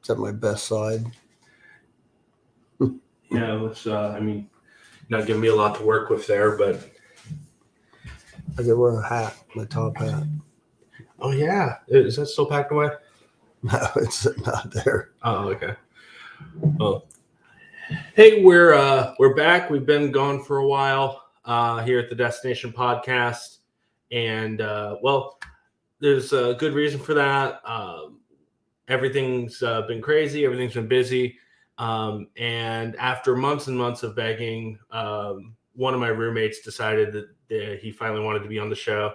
It's at my best side. Yeah, which not giving me a lot to work with there, but I could wear a hat, my top hat. oh yeah, is that still packed away? No, it's not there. Oh, okay. Well, hey, we're back. We've been gone for a while here at the Destination Podcast, and there's a good reason for that. Everything's been crazy. Everything's been busy. And after months and months of begging, one of my roommates decided that he finally wanted to be on the show.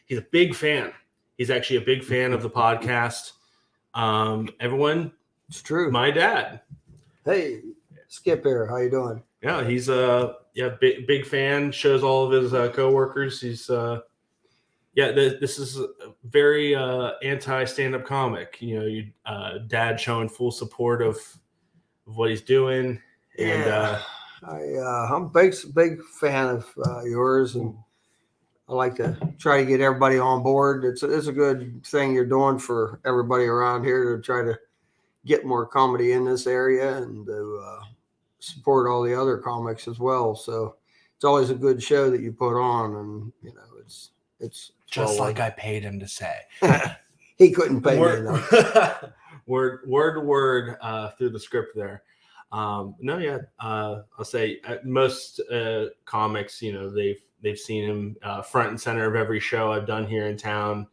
He's a big fan. He's actually a big fan of the podcast. Everyone, It's true. my dad. Hey, Skip here. How you doing? Yeah, he's big fan. Shows all of his coworkers. He's this is a very anti stand-up comic. You know, dad showing full support of what he's doing. And I'm a big fan of yours, and I like to try to get everybody on board. It's a good thing you're doing for everybody around here to try to get more comedy in this area and to support all the other comics as well. So it's always a good show that you put on, and you know it's just like I paid him to say. He couldn't pay me enough. word to word through the script there. I'll say most comics, you know, they've seen him front and center of every show I've done here in town.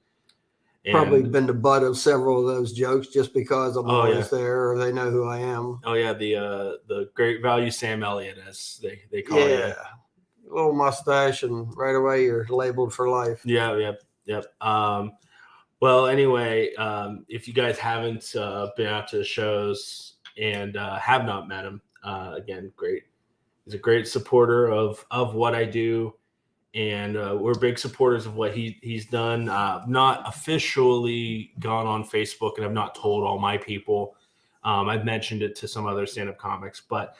And probably been the butt of several of those jokes just because I'm always there, or they know who I am. Oh yeah, the great value Sam Elliott, as they call you. Yeah, little mustache, and right away you're labeled for life. Yep. Well, anyway, if you guys haven't been out to the shows and have not met him, again, great. He's a great supporter of what I do. And we're big supporters of what he's done. Not officially gone on Facebook, and I've not told all my people. I've mentioned it to some other stand-up comics, but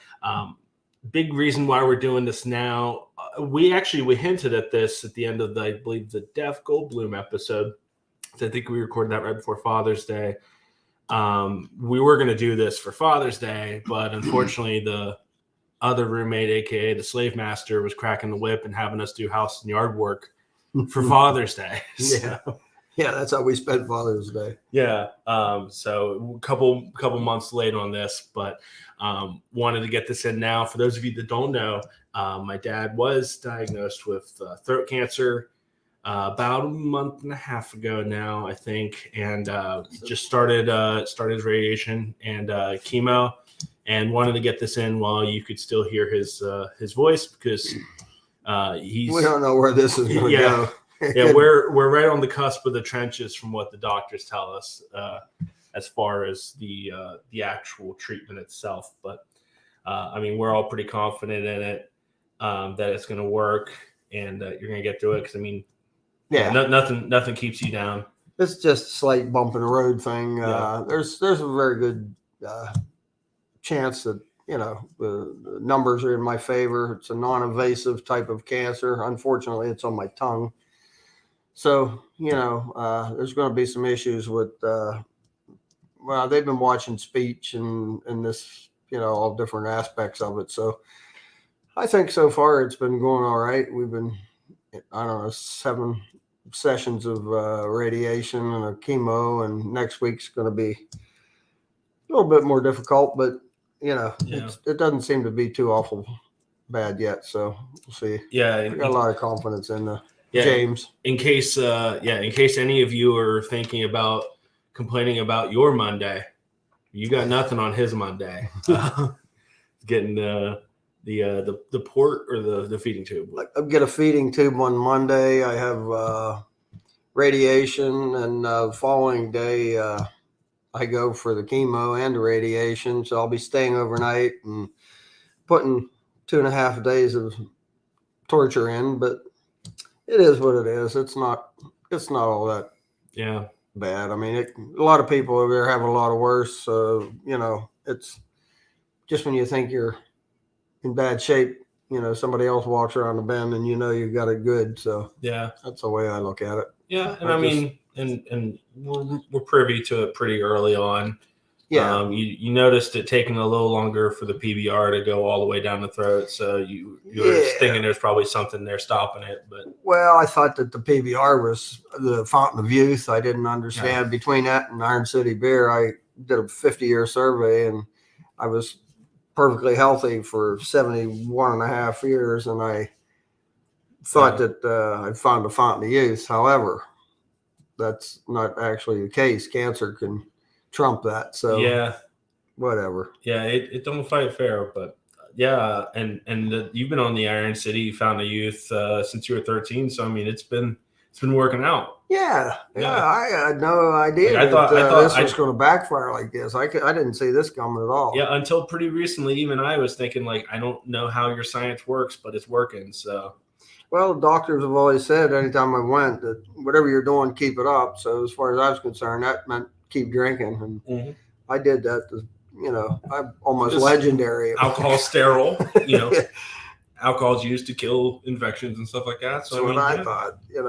big reason why we're doing this now. We hinted at this at the end of I believe the Def Goldblum episode. So I think we recorded that right before Father's Day. We were going to do this for Father's Day, but unfortunately the other roommate, aka the slave master, was cracking the whip and having us do house and yard work for Father's Day. Yeah, that's how we spent Father's Day. Yeah. So a couple months late on this, but wanted to get this in now. For those of you that don't know, my dad was diagnosed with throat cancer about a month and a half ago now, I think, and just started his radiation and chemo. And wanted to get this in while you could still hear his voice, because we don't know where this is going to go. Yeah, we're right on the cusp of the trenches from what the doctors tell us as far as the actual treatment itself. But I mean, we're all pretty confident in it, that it's going to work and you're going to get through it. Because I mean, nothing keeps you down. It's just a slight bump in the road thing. There's a very good chance that, you know, the numbers are in my favor. It's a non-invasive type of cancer. Unfortunately, it's on my tongue. So, you know, there's going to be some issues with, they've been watching speech and this, you know, all different aspects of it. So I think so far it's been going all right. We've been, 7 sessions of radiation and a chemo, and next week's going to be a little bit more difficult, but you know, it doesn't seem to be too awful bad yet. So we'll see. Yeah. I got a lot of confidence in James. In case any of you are thinking about complaining about your Monday, you got nothing on his Monday. Getting the port or the feeding tube. I get a feeding tube on Monday. I have radiation, and the following day I go for the chemo and the radiation. So I'll be staying overnight and putting 2.5 days of torture in, but it is what it is. It's not all that bad. I mean, a lot of people over there have a lot of worse. So, you know, it's just when you think you're in bad shape, you know, somebody else walks around the bend and you know you got it good. So yeah, that's the way I look at it. Yeah, and I mean, and we're privy to it pretty early on. Yeah. You noticed it taking a little longer for the PBR to go all the way down the throat, so you're thinking there's probably something there stopping it. But well, I thought that the PBR was the fountain of youth. I didn't understand between that and Iron City beer. I did a 50-year survey, and I was perfectly healthy for 71 and a half years, and I thought that I found a fountain of youth. However, that's not actually the case. Cancer can trump that. So whatever. Yeah, it don't fight fair, but you've been on the Iron City Fountain of Youth since you were 13. So I mean, it's been working out. Yeah. I had no idea I thought this was going to backfire like this. I didn't see this coming at all. Yeah, until pretty recently, even I was thinking like, I don't know how your science works, but it's working. So. Well, the doctors have always said anytime I went that whatever you're doing, keep it up. So as far as I was concerned, that meant keep drinking, and I did that. I'm almost just legendary. Alcohol sterile, alcohol is used to kill infections and stuff like that. So I thought, in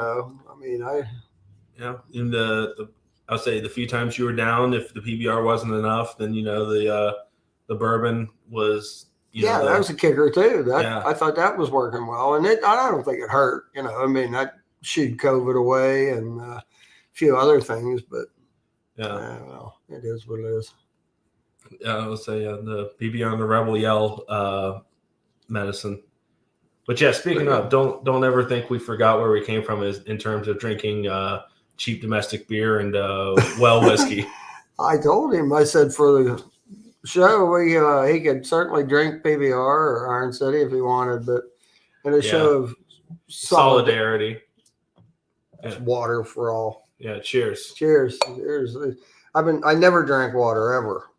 I'll say the few times you were down, if the PBR wasn't enough, then the bourbon was. That was a kicker too. I thought that was working well, and I don't think it hurt. That shooed COVID away and a few other things, but well, it is what it is. I would say the PBR and the Rebel Yell medicine. But speaking of, don't ever think we forgot where we came from in terms of drinking cheap domestic beer and well whiskey. I told him, I said for the show, he could certainly drink PBR or Iron City if he wanted, but in a show of solidarity, it's water for all. Yeah, cheers. I never drank water ever,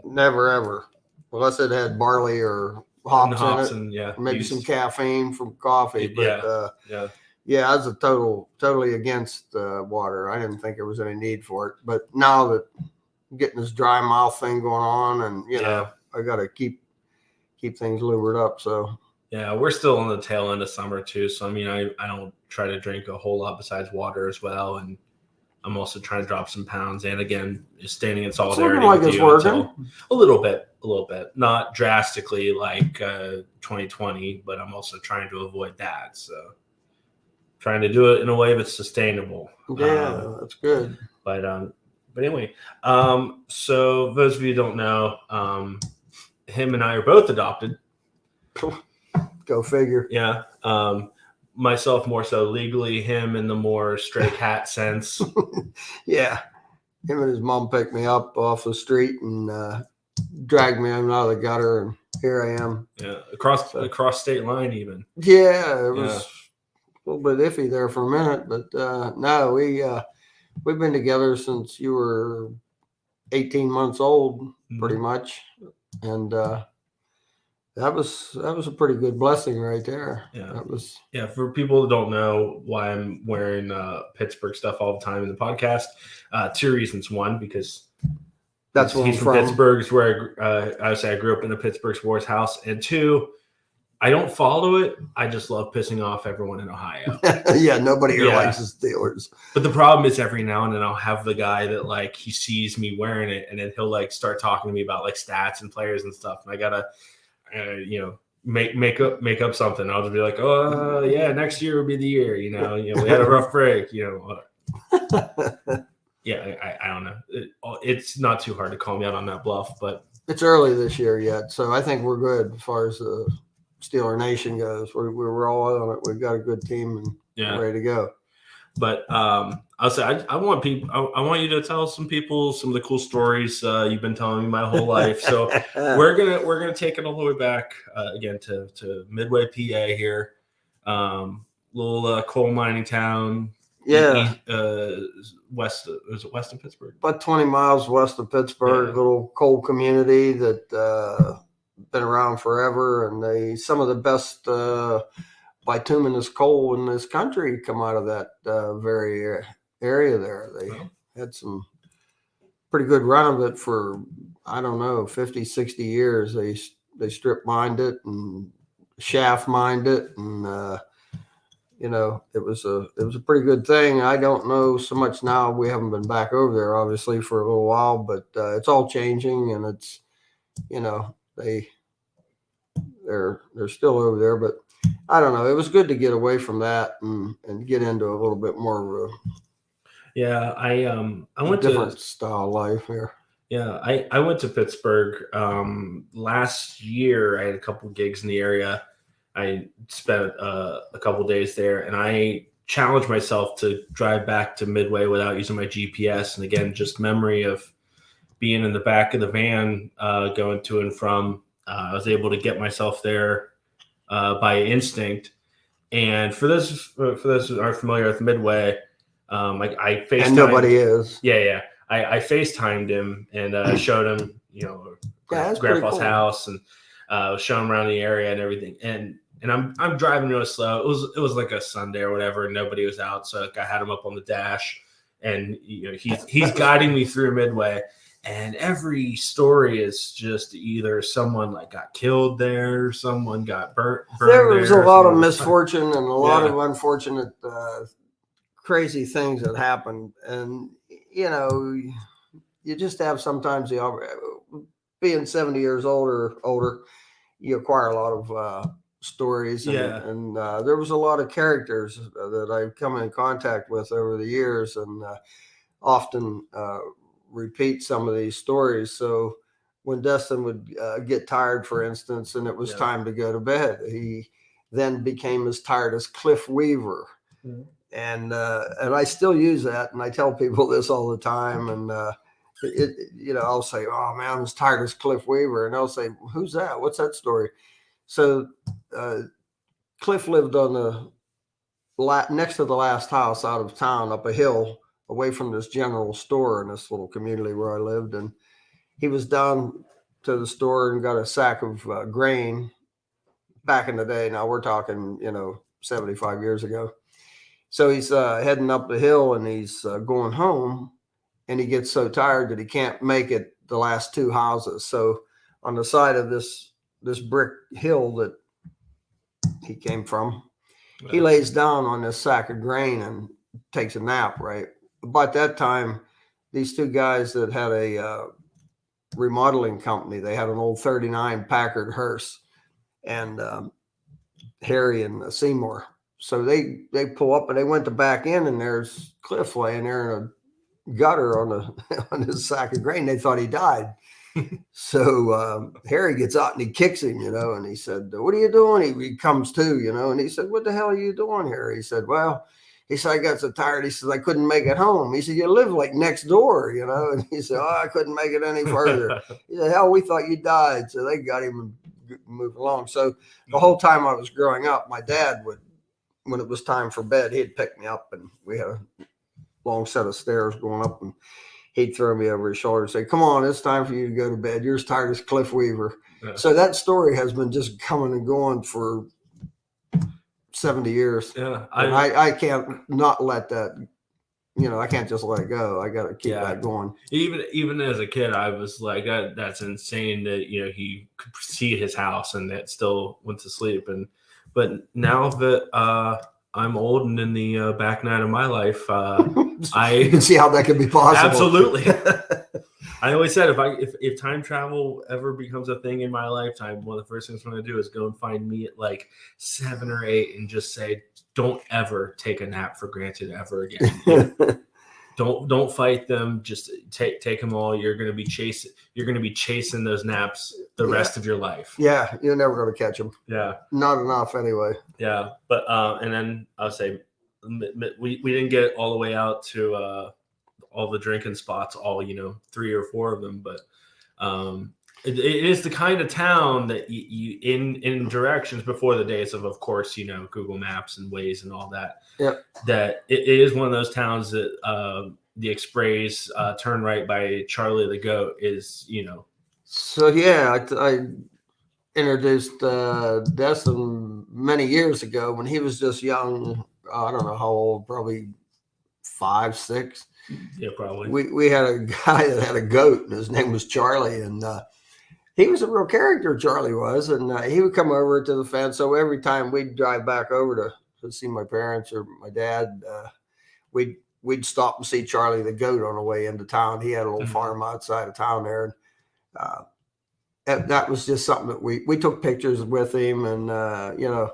never ever, unless it had barley or hops in it, and maybe some caffeine from coffee. But I was totally against water. I didn't think there was any need for it, but now that getting this dry mouth thing going on, and I got to keep things lubered up. So we're still on the tail end of summer too. So I mean, I don't try to drink a whole lot besides water as well, and I'm also trying to drop some pounds. And again, standing in solidarity with you until a little bit, not drastically like 2020, but I'm also trying to avoid that. So trying to do it in a way that's sustainable. Yeah, that's good. But anyway, so those of you who don't know, him and I are both adopted. Go figure. Yeah. Myself more so legally, him in the more stray cat sense. Yeah. Him and his mom picked me up off the street and dragged me out of the gutter, and here I am. Yeah. Across state line even. Yeah. It was a little bit iffy there for a minute, but no, we've been together since you were 18 months old, pretty much. And that was a pretty good blessing right there. Yeah. That was. Yeah. For people who don't know why I'm wearing Pittsburgh stuff all the time in the podcast, two reasons. One, because he's from Pittsburgh, is where I would say I grew up in a Pittsburgh sports house. And two, I don't follow it. I just love pissing off everyone in Ohio. Yeah, nobody here likes the Steelers. But the problem is every now and then I'll have the guy that like he sees me wearing it, and then he'll like start talking to me about like stats and players and stuff, and I gotta make up something. I'll just be like, oh yeah, next year will be the year. We had a rough break. I don't know. It's not too hard to call me out on that bluff, but it's early this year yet, so I think we're good as far as the Steeler Nation goes. We're all on it. We've got a good team and ready to go. But I'll say I want you to tell some people some of the cool stories you've been telling me my whole life. So we're gonna take it all the way back again to Midway, PA here, little coal mining town. Yeah, west of Pittsburgh. About 20 miles west of Pittsburgh, little coal community that been around forever, and some of the best bituminous coal in this country come out of that very area there. They had some pretty good run of it for, I don't know, 50, 60 years. They strip mined it and shaft mined it, and you know, it was a pretty good thing. I don't know so much now. We haven't been back over there obviously for a little while, but it's all changing, and it's, you know, they're still over there, but I don't know. It was good to get away from that and get into a little bit more of Yeah, I a went different to style life here. yeah, I went to Pittsburgh last year. I had a couple gigs in the area. I spent a couple days there, and I challenged myself to drive back to Midway without using my GPS. And again, just memory of being in the back of the van going to and from. I was able to get myself there by instinct. And for those who aren't familiar with Midway, I FaceTimed. And nobody is. Yeah. I FaceTimed him and showed him, that's Grandpa's pretty cool. house, and was showing him around the area and everything. And I'm driving really slow. It was like a Sunday or whatever, and nobody was out, so I had him up on the dash, and he's guiding me through Midway. And every story is just either someone like got killed there, someone got burned. There was a lot of misfortune and a lot of unfortunate, crazy things that happened. And, you know, you just have sometimes being 70 years older, you acquire a lot of stories. And there was a lot of characters that I've come in contact with over the years, and often repeat some of these stories. So when Destin would get tired, for instance, and it was time to go to bed, he then became as tired as Cliff Weaver. Mm-hmm. And I still use that, and I tell people this all the time. And I'll say, "Oh man, I'm as tired as Cliff Weaver," and they'll say, "Who's that? What's that story?" So Cliff lived on the next to the last house out of town, up a hill, away from this general store in this little community where I lived. And he was down to the store and got a sack of grain back in the day. Now we're talking, 75 years ago. So he's heading up the hill, and he's going home, and he gets so tired that he can't make it the last two houses. So on the side of this brick hill that he came from, he lays down on this sack of grain and takes a nap, right? About that time, these two guys that had a remodeling company, they had an old 39 Packard hearse, and Harry and Seymour. So they pull up, and they went to back in, and there's Cliff laying there in a gutter on his sack of grain. They thought he died. So Harry gets out and he kicks him, and he said, "What are you doing?" He comes to, and he said, "What the hell are you doing here?" He said, "Well," he said, "I got so tired." He said, "I couldn't make it home." He said, "You live like next door, And he said, "Oh, I couldn't make it any further." He said, "Hell, we thought you died." So they got him and moved along. So the whole time I was growing up, my dad would, when it was time for bed, he'd pick me up, and we had a long set of stairs going up, and he'd throw me over his shoulder and say, "Come on, it's time for you to go to bed. You're as tired as Cliff Weaver." Yeah. So that story has been just coming and going for 70 years. Yeah, I can't not let that, I can't just let it go. I got to keep that going. Even as a kid, I was like, that's insane that, he could see his house and that still went to sleep. But now that I'm old and in the back nine of my life, you can see how that could be possible. Absolutely. I always said if time travel ever becomes a thing in my lifetime, one of the first things I'm going to do is go and find me at like 7 or 8 and just say, "Don't ever take a nap for granted ever again." Don't fight them. Just take them all. You're going to be chasing those naps the rest of your life. Yeah, you're never going to catch them. Yeah, not enough anyway. Yeah, but and then I'll say we didn't get all the way out to all the drinking spots, all 3 or 4 of them, but it is the kind of town that you in directions before the days of course, Google Maps and Waze and all that. Yep. That it is one of those towns that the Exprays turn right by Charlie the Goat is, So yeah, I introduced Destin many years ago when he was just young. I don't know how old, probably 5, 6. Yeah, probably. We had a guy that had a goat, and his name was Charlie, and he was a real character, Charlie was, and he would come over to the fence. So every time we'd drive back over to to see my parents or my dad, we'd stop and see Charlie the goat on the way into town. He had a little farm outside of town there, and that was just something that we took pictures with him, and you know,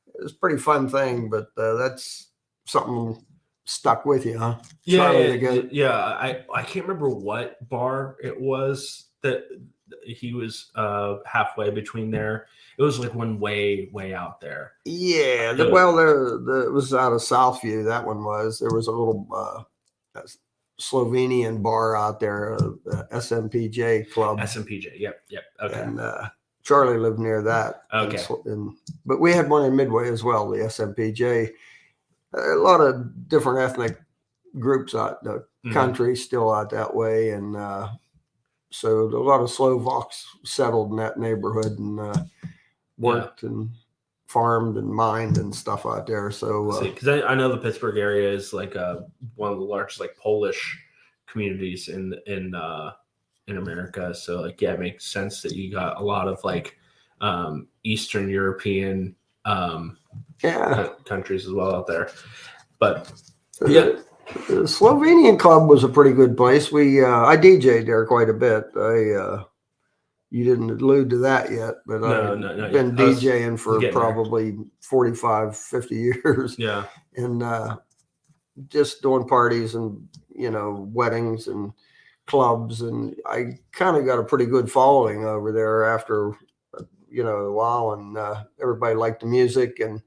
it was a pretty fun thing. But that's something stuck with you, huh? Charlie the goat. Yeah. I can't remember what bar it was that he was halfway between there. It was like one way out there. Yeah, well, it was out of Southview. That one was. There was a little Slovenian bar out there, SMPJ Club. SMPJ, yep. Okay. And Charlie lived near that. Okay. But we had one in Midway as well, the SMPJ. A lot of different ethnic groups out the country, still out that way, and so a lot of Slovaks settled in that neighborhood and worked and farmed and mined and stuff out there. So because I know the Pittsburgh area is like one of the largest like Polish communities in America. So like, yeah, it makes sense that you got a lot of like Eastern European countries as well out there. But yeah, the Slovenian club was a pretty good place. I DJ'd there quite a bit. You didn't allude to that yet, but I've been DJing for probably 45, 50 years. Yeah. And just doing parties and, you know, weddings and clubs. And I kind of got a pretty good following over there after, you know, a while. And everybody liked the music. And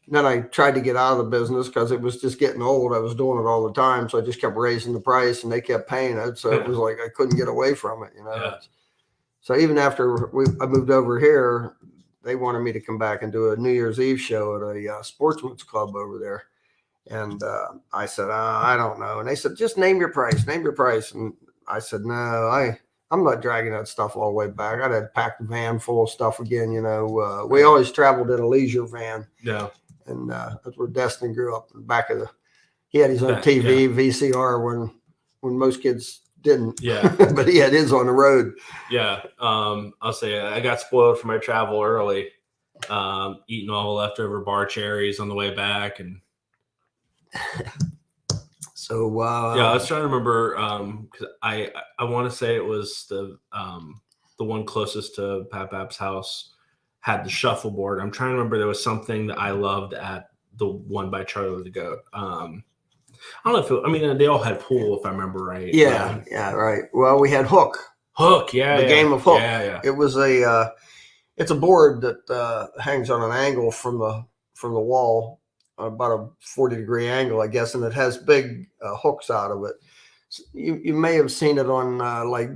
then I tried to get out of the business because it was just getting old. I was doing it all the time. So I just kept raising the price and they kept paying it. So it was like I couldn't get away from it, you know. Yeah. So even after I moved over here, they wanted me to come back and do a New Year's Eve show at a sportsman's club over there. And I said, I don't know. And they said, just name your price. And I said, no, I'm not dragging that stuff all the way back. I'd have packed a van full of stuff again. You know, we always traveled in a leisure van. Yeah. And that's where Destin grew up in the back of he had his own TV, VCR when most kids didn't. Yeah. But he had his on the road. Yeah. I'll say I got spoiled for my travel early, eating all the leftover bar cherries on the way back. And so, yeah, I was trying to remember, cause I want to say it was the one closest to Pat Bab's house had the shuffleboard. I'm trying to remember there was something that I loved at the one by Charlie the Goat. I don't know if they all had pool, if I remember right. Yeah, right. Well, we had Hook. The game of Hook. Yeah. It was it's a board that hangs on an angle from the wall, about a 40-degree angle, I guess, and it has big hooks out of it. So you may have seen it on like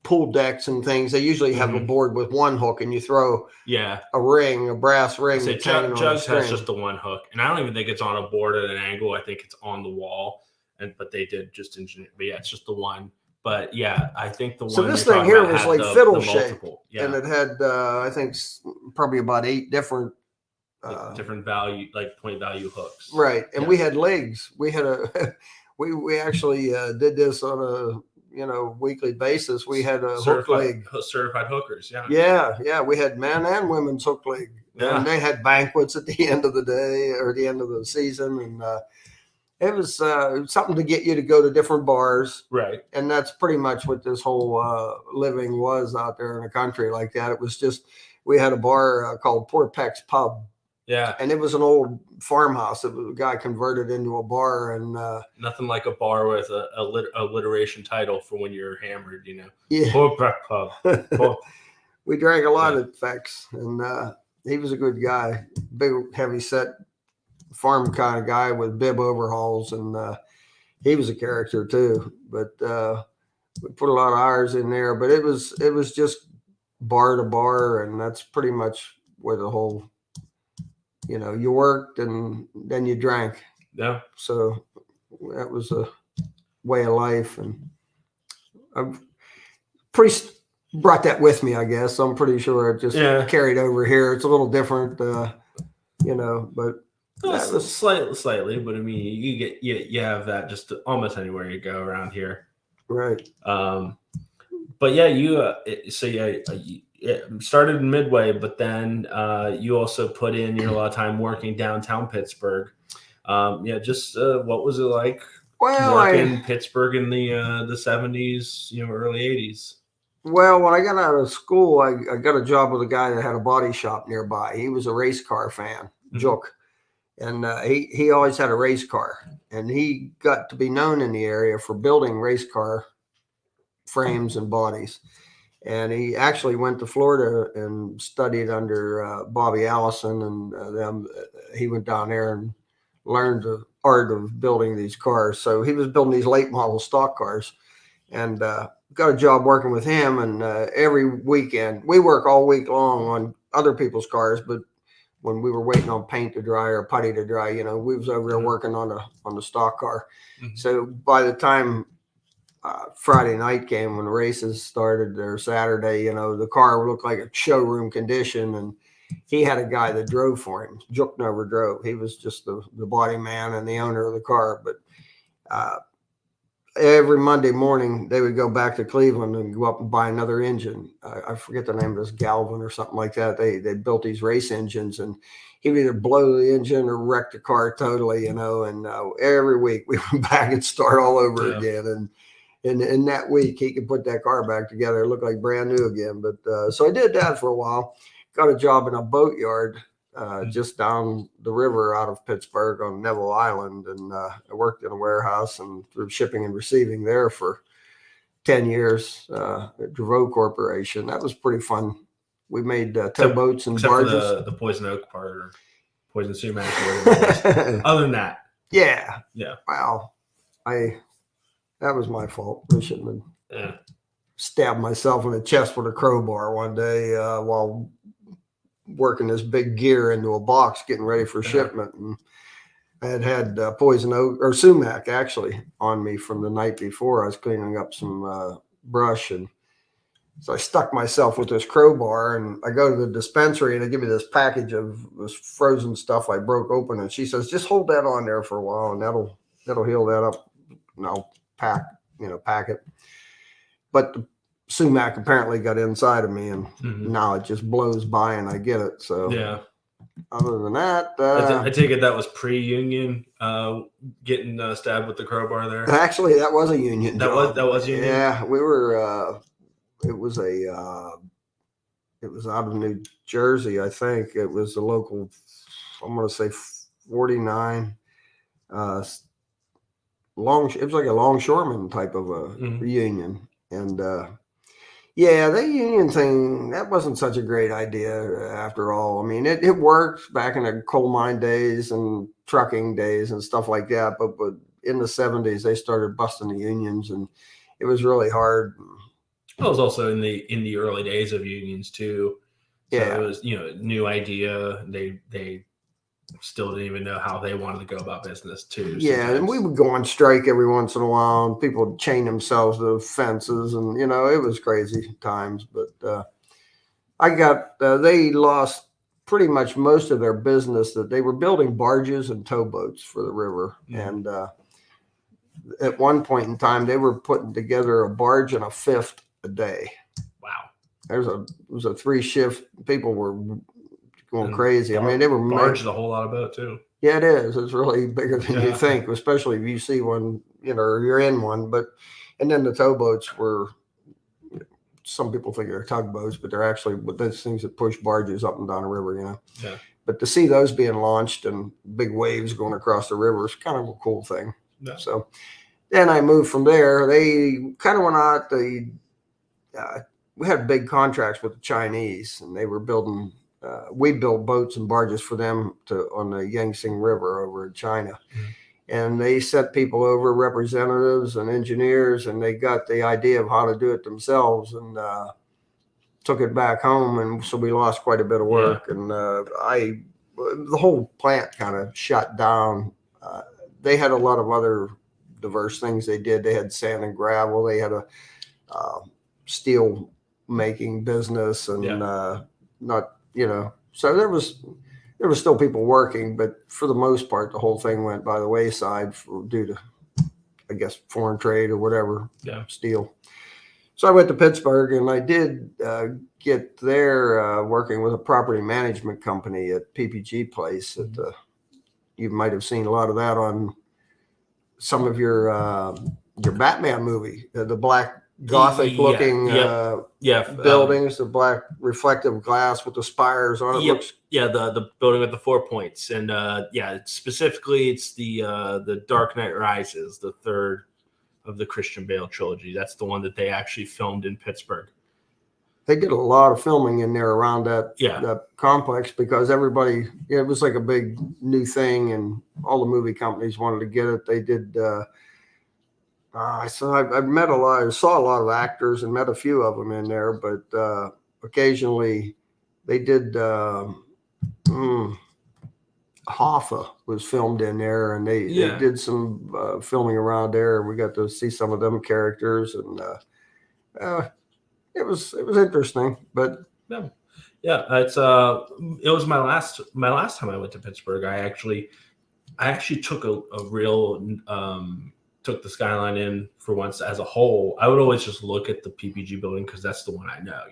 pool decks and things. They usually have a board with one hook, and you throw a brass ring. So Jugs has just the one hook, and I don't even think it's on a board at an angle. I think it's on the wall, but they did just engineer. But yeah, it's just the one. But yeah, I think the one. So this thing here was like fiddle shape, and it had I think probably about 8 different value, like point value hooks. Right, and we had legs. We had we actually did this on a weekly basis. We had a hook leg. Certified hookers, yeah. We had men and women's hook leg. Yeah. And they had banquets at the end of the day or the end of the season, and it was something to get you to go to different bars. Right. And that's pretty much what this whole living was out there in the country like that. It was just, we had a bar called Poor Peck's Pub. Yeah. And it was an old farmhouse that a guy converted into a bar. And nothing like a bar with a alliteration title for when you're hammered, you know. Yeah. Poor Peck Pub. We drank a lot of Peck's, and he was a good guy, big, heavy set farm kind of guy with bib overhauls, and he was a character too. But we put a lot of hours in there, but it was just bar to bar, and that's pretty much where the whole, you worked and then you drank. Yeah. So that was a way of life, and I've brought that with me, I guess. I'm pretty sure it just carried over here. It's a little different, but slightly. But I mean, you have that just almost anywhere you go around here, right? But yeah, it started in Midway, but then you also put in a lot of time working downtown Pittsburgh. Just what was it like working in Pittsburgh in the 70s, early 80s? Well, when I got out of school, I got a job with a guy that had a body shop nearby. He was a race car fan, Jook. And he always had a race car, and he got to be known in the area for building race car frames and bodies. And he actually went to Florida and studied under Bobby Allison and them. He went down there and learned the art of building these cars. So he was building these late model stock cars, and got a job working with him. And every weekend, we work all week long on other people's cars, but when we were waiting on paint to dry or putty to dry, we was over there working on the stock car. So by the time Friday night came, when the races started, or Saturday, the car looked like a showroom condition, and he had a guy that drove for him. Jook never drove. He was just the body man and the owner of the car. But every Monday morning, they would go back to Cleveland and go up and buy another engine. I forget the name of this, Galvin or something like that. They built these race engines, and he would either blow the engine or wreck the car totally, and every week we went back and start all over again. And in that week, he could put that car back together. It looked like brand new again. But so I did that for a while. Got a job in a boat yard just down the river out of Pittsburgh on Neville Island. And I worked in a warehouse and through shipping and receiving there for 10 years at Drevoux Corporation. That was pretty fun. We made towboats and barges. For the Poison Oak part, or Poison Sumac. Other than that. Yeah. Yeah. Wow. That was my fault. I shouldn't have stabbed myself in the chest with a crowbar one day while working this big gear into a box, getting ready for shipment. And I had Poison Oak or Sumac actually on me from the night before. I was cleaning up some brush, and so I stuck myself with this crowbar, and I go to the dispensary and they give me this package of this frozen stuff I broke open, and she says, just hold that on there for a while and that'll heal that up, and I'll pack it. But the sumac apparently got inside of me, and now it just blows by and I get it. So other than that, I take it that was pre-union, getting stabbed with the crowbar there. Actually, that was a union. That was union. Yeah, we were. It was out of New Jersey, I think. It was a local. I'm going to say 49. It was like a longshoreman type of a union, and the union thing, that wasn't such a great idea after all. I mean, it worked back in the coal mine days and trucking days and stuff like that, but in the 70s they started busting the unions, and it was really hard. It was also in the early days of unions too. So it was new idea. They still didn't even know how they wanted to go about business too. Yeah, and we would go on strike every once in a while, and people would chain themselves to fences, and it was crazy times. But they lost pretty much most of their business. That they were building barges and towboats for the river, and at one point in time, they were putting together a barge and a fifth a day. Wow! It was a 3-shift. People were going crazy. I mean, they were barged a whole lot of boat too. Yeah, it is. It's really bigger than you think, especially if you see one, or you're in one. And then the towboats were, some people think they're tugboats, but they're actually those things that push barges up and down the river, Yeah. But to see those being launched and big waves going across the river is kind of a cool thing. Yeah. So then I moved from there. They kind of went out. We had big contracts with the Chinese, and they were building. We built boats and barges for them on the Yangtze River over in China. And they sent people over, representatives and engineers, and they got the idea of how to do it themselves, and took it back home. And so we lost quite a bit of work. And the whole plant kind of shut down. They had a lot of other diverse things they did. They had sand and gravel. They had a steel making business, and so there was still people working, but for the most part, the whole thing went by the wayside due to, I guess, foreign trade or whatever, steel. So I went to Pittsburgh, and I did get there working with a property management company at PPG Place. You might have seen a lot of that on some of your Batman movie, the black Gothic looking buildings, the black reflective glass with the spires on it. The building with the 4 points, and specifically it's the Dark Knight Rises, the third of the Christian Bale trilogy. That's the one that they actually filmed in Pittsburgh. They did a lot of filming in there around that complex because everybody, it was like a big new thing, and all the movie companies wanted to get it. They did. So I met I saw a lot of actors and met a few of them in there, but occasionally they did. Hoffa was filmed in there, and they did some filming around there, and we got to see some of them characters, and it was interesting. But it was my last time I went to Pittsburgh. I actually took a real took the skyline in for once as a whole. I would always just look at the PPG building because that's the one I know,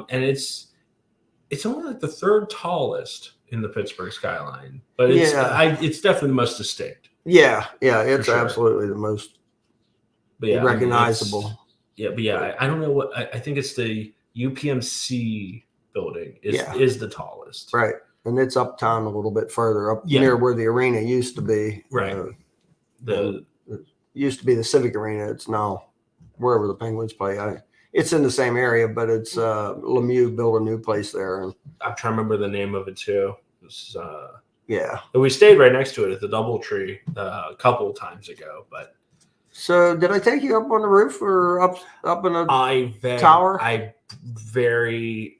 and it's only like the third tallest in the Pittsburgh skyline, but it's definitely the most distinct. It's absolutely the most recognizable. I don't know what I think it's the UPMC building is the tallest, right? And it's uptown a little bit further up near where the arena used to be, right? It used to be the Civic Arena. It's now wherever the Penguins play. It's in the same area, but it's Lemieux built a new place there. And I'm trying to remember the name of it too. It was, and we stayed right next to it at the DoubleTree a couple of times ago. But so, did I take you up on the roof or up in a tower? I very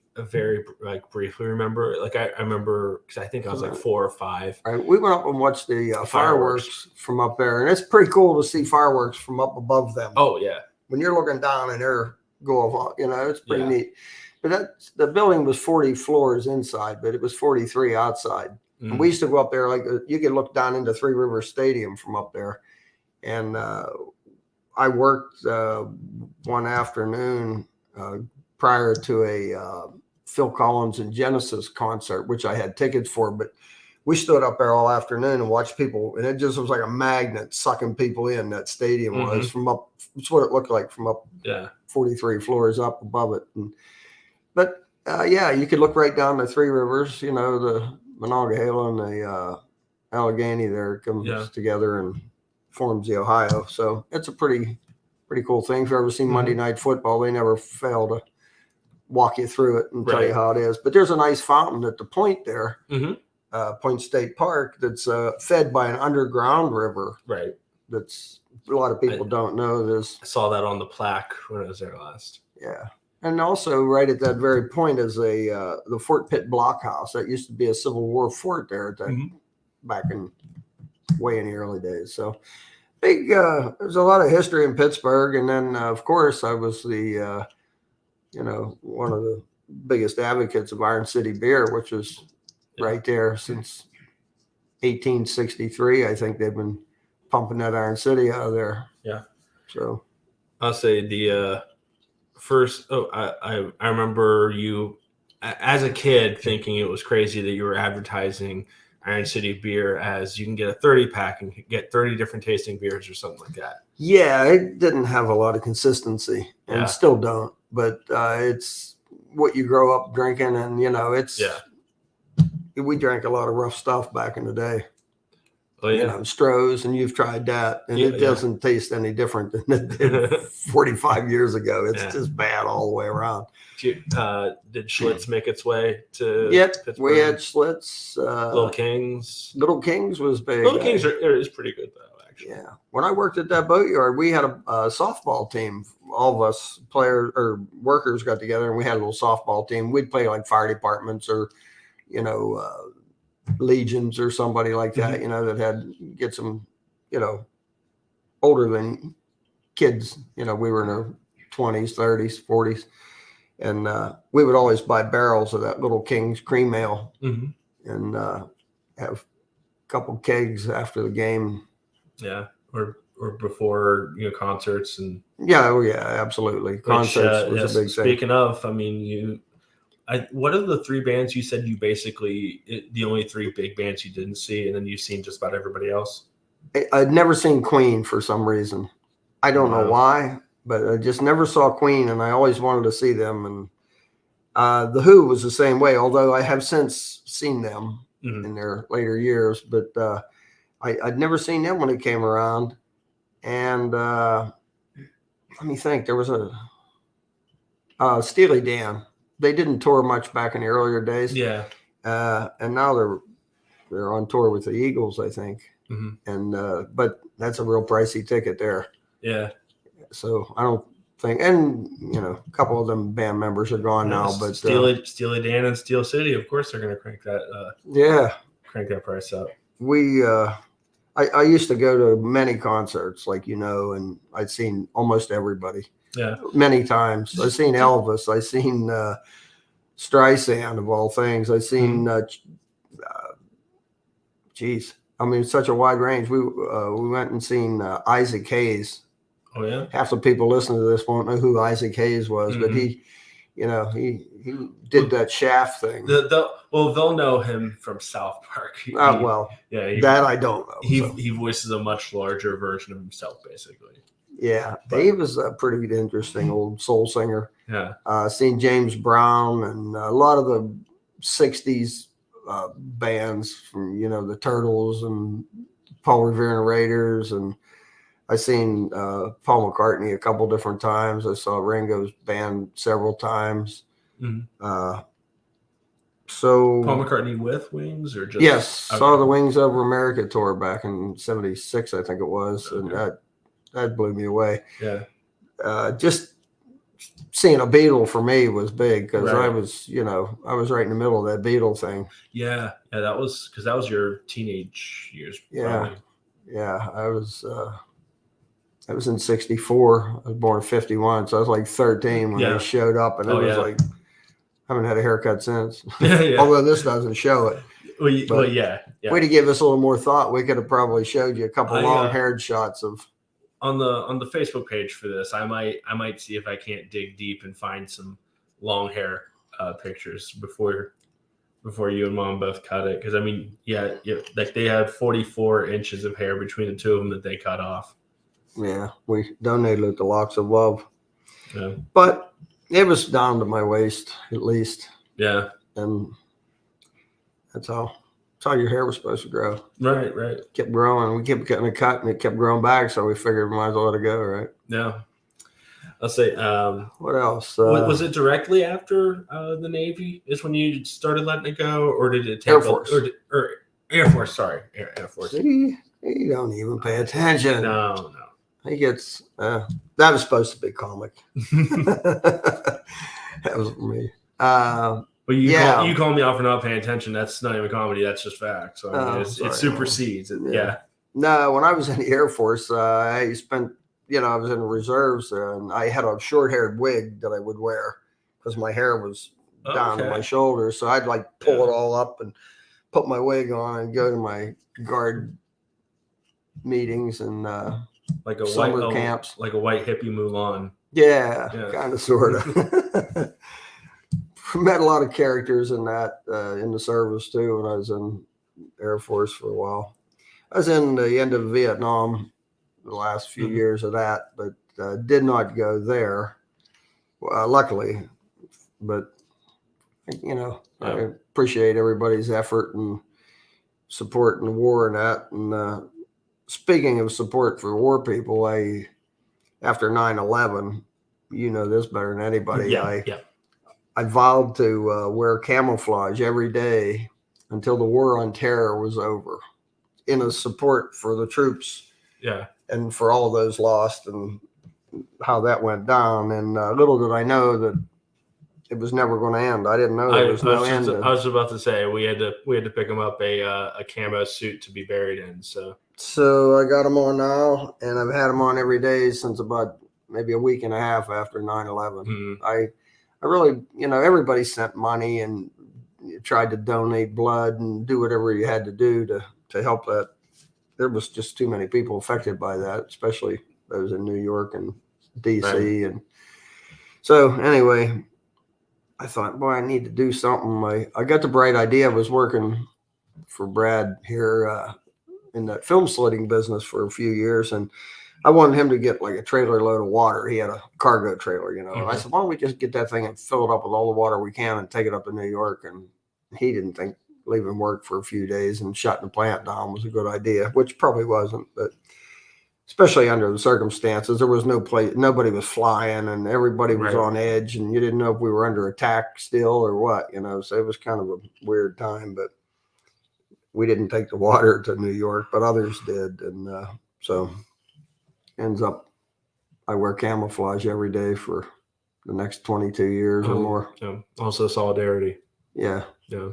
briefly remember. Like I remember because I think I was like 4 or 5. Right, we went up and watched the fireworks from up there, and it's pretty cool to see fireworks from up above them. Oh yeah, when you're looking down and they're going off, it's pretty neat. But the building was 40 floors inside, but it was 43 outside. And we used to go up there, like you could look down into Three Rivers Stadium from up there. And I worked one afternoon prior to a Phil Collins and Genesis concert, which I had tickets for, but we stood up there all afternoon and watched people, and it just was like a magnet sucking people in. That stadium was from up. It's what it looked like from up 43 floors up above it. But you could look right down the Three Rivers, the Monongahela and the Allegheny there comes together and forms the Ohio. So it's a pretty cool thing. If you've ever seen Monday Night Football, they never fail to walk you through it and tell you how it is. But there's a nice fountain at the point there, Point State Park, that's fed by an underground river. Right. That's a lot of people don't know this. I saw that on the plaque when I was there last. Yeah. And also right at that very point is the Fort Pitt Blockhouse. That used to be a Civil War fort there at that back in way in the early days. So big, there's a lot of history in Pittsburgh. And then of course I was the, one of the biggest advocates of Iron City beer, which is right there since 1863. I think they've been pumping that Iron City out of there. Yeah. So I'll say the first. I remember you as a kid thinking it was crazy that you were advertising Iron City beer as you can get a 30-pack and get 30 different tasting beers or something like that. Yeah, it didn't have a lot of consistency and still don't. But it's what you grow up drinking, and we drank a lot of rough stuff back in the day. Oh yeah, Stroh's, and you've tried that, and it doesn't taste any different than it did 45 years ago. It's just bad all the way around. Did Schlitz make its way to? Yep, we had Schlitz. Little Kings. Little Kings was big. Little Kings is pretty good though, actually. Yeah, when I worked at that boatyard, we had a softball team. All of us players or workers got together, and we had a little softball team. We'd play like fire departments or, legions or somebody like that, that had get some, older than kids. We were in our 20s, 30s, 40s, and we would always buy barrels of that Little King's cream ale and have a couple kegs after the game. Yeah, or or before concerts and Yeah, absolutely. Concerts was a big thing. Speaking of, I mean, what are the 3 bands you said you basically the only 3 big bands you didn't see, and then you've seen just about everybody else? I'd never seen Queen for some reason. I don't know why, but I just never saw Queen, and I always wanted to see them. And the Who was the same way, although I have since seen them in their later years. But I'd never seen them when it came around. And let me think. There was a Steely Dan. They didn't tour much back in the earlier days. Yeah. And now they're on tour with the Eagles, I think. And but that's a real pricey ticket there. Yeah. So I don't think, and a couple of them band members are gone now. But Steely Dan and Steel City, of course, they're going to crank that. Crank that price up. I used to go to many concerts, and I'd seen almost everybody. Yeah. Many times. I've seen Elvis. I've seen Streisand, of all things. I've seen, such a wide range. We went and seen Isaac Hayes. Oh, yeah? Half the people listening to this won't know who Isaac Hayes was, but he did that Shaft thing. They'll know him from South Park. That I don't know. He voices a much larger version of himself, basically. Yeah, he was a pretty interesting old soul singer. Yeah. Seen James Brown and a lot of the 60s bands from, the Turtles and Paul Revere and the Raiders. And I seen Paul McCartney a couple different times. I saw Ringo's band several times. So Paul McCartney with Wings or just? Yes, saw the Wings Over America tour back in '76, I think it was. Okay. And that blew me away. Yeah. Just seeing a Beatle for me was big because Right. I was right in the middle of that Beatle thing. Yeah. That was your teenage years. Probably. Yeah. I was in '64. I was born in '51, so I was like 13 when they showed up, and it was like I haven't had a haircut since. Although this doesn't show it. Way to give us a little more thought. We could have probably showed you a couple long-haired shots of. On the Facebook page for this, I might see if I can't dig deep and find some long hair pictures before you and Mom both cut it. Because like they had 44 inches of hair between the two of them that they cut off. Yeah, we donated it to Locks of Love. Yeah, but it was down to my waist at least. Yeah, and that's how your hair was supposed to grow. Right. Kept growing. We kept getting a cut, and it kept growing back. So we figured we might as well let it go, right? Yeah. I'll say. What else? Was it directly after the Navy is when you started letting it go, or did it take Air Force? Or Air Force? Sorry, Air Force. See, you don't even pay attention. No. He gets. That was supposed to be comic. That was for me. But you call me out for not paying attention. That's not even comedy. That's just fact. So it supersedes. Yeah. No, when I was in the Air Force, I spent. I was in the reserves, and I had a short-haired wig that I would wear because my hair was down to my shoulders. So I'd pull it all up and put my wig on and go to my guard meetings and like a summer camps, like a white hippie Mulan. Yeah. Kind of, sort of. Met a lot of characters in that in the service too when I was in Air Force for a while. I was in the end of Vietnam the last few years of that, but did not go there, luckily. But I appreciate everybody's effort and support in the war and that. And speaking of support for war people, after 9/11, this better than anybody. I vowed to wear camouflage every day until the war on terror was over, in a support for the troops. Yeah. And for all those lost and how that went down. And little did I know that it was never going to end. I didn't know there was no end. I was about to say we had to pick him up a camo suit to be buried in. So I got him on now, and I've had him on every day since about maybe a week and a half after 9/11. Mm-hmm. I really, everybody sent money and tried to donate blood and do whatever you had to do to help that there was just too many people affected by that, especially those in New York and DC. Right. And so anyway, I thought, boy, I need to do something. I got the bright idea. I was working for Brad here in that film slitting business for a few years, and I wanted him to get like a trailer load of water. He had a cargo trailer, you know. And I said, why don't we just get that thing and fill it up with all the water we can and take it up to New York? And he didn't think leaving work for a few days and shutting the plant down was a good idea, which probably wasn't, but especially under the circumstances, there was no place, nobody was flying and everybody was Right. on edge and you didn't know if we were under attack still or what, you know. So it was kind of a weird time, but we didn't take the water to New York, but others did. And so ends up, I wear camouflage every day for the next 22 years or more. Yeah. Also solidarity. Yeah. Yeah.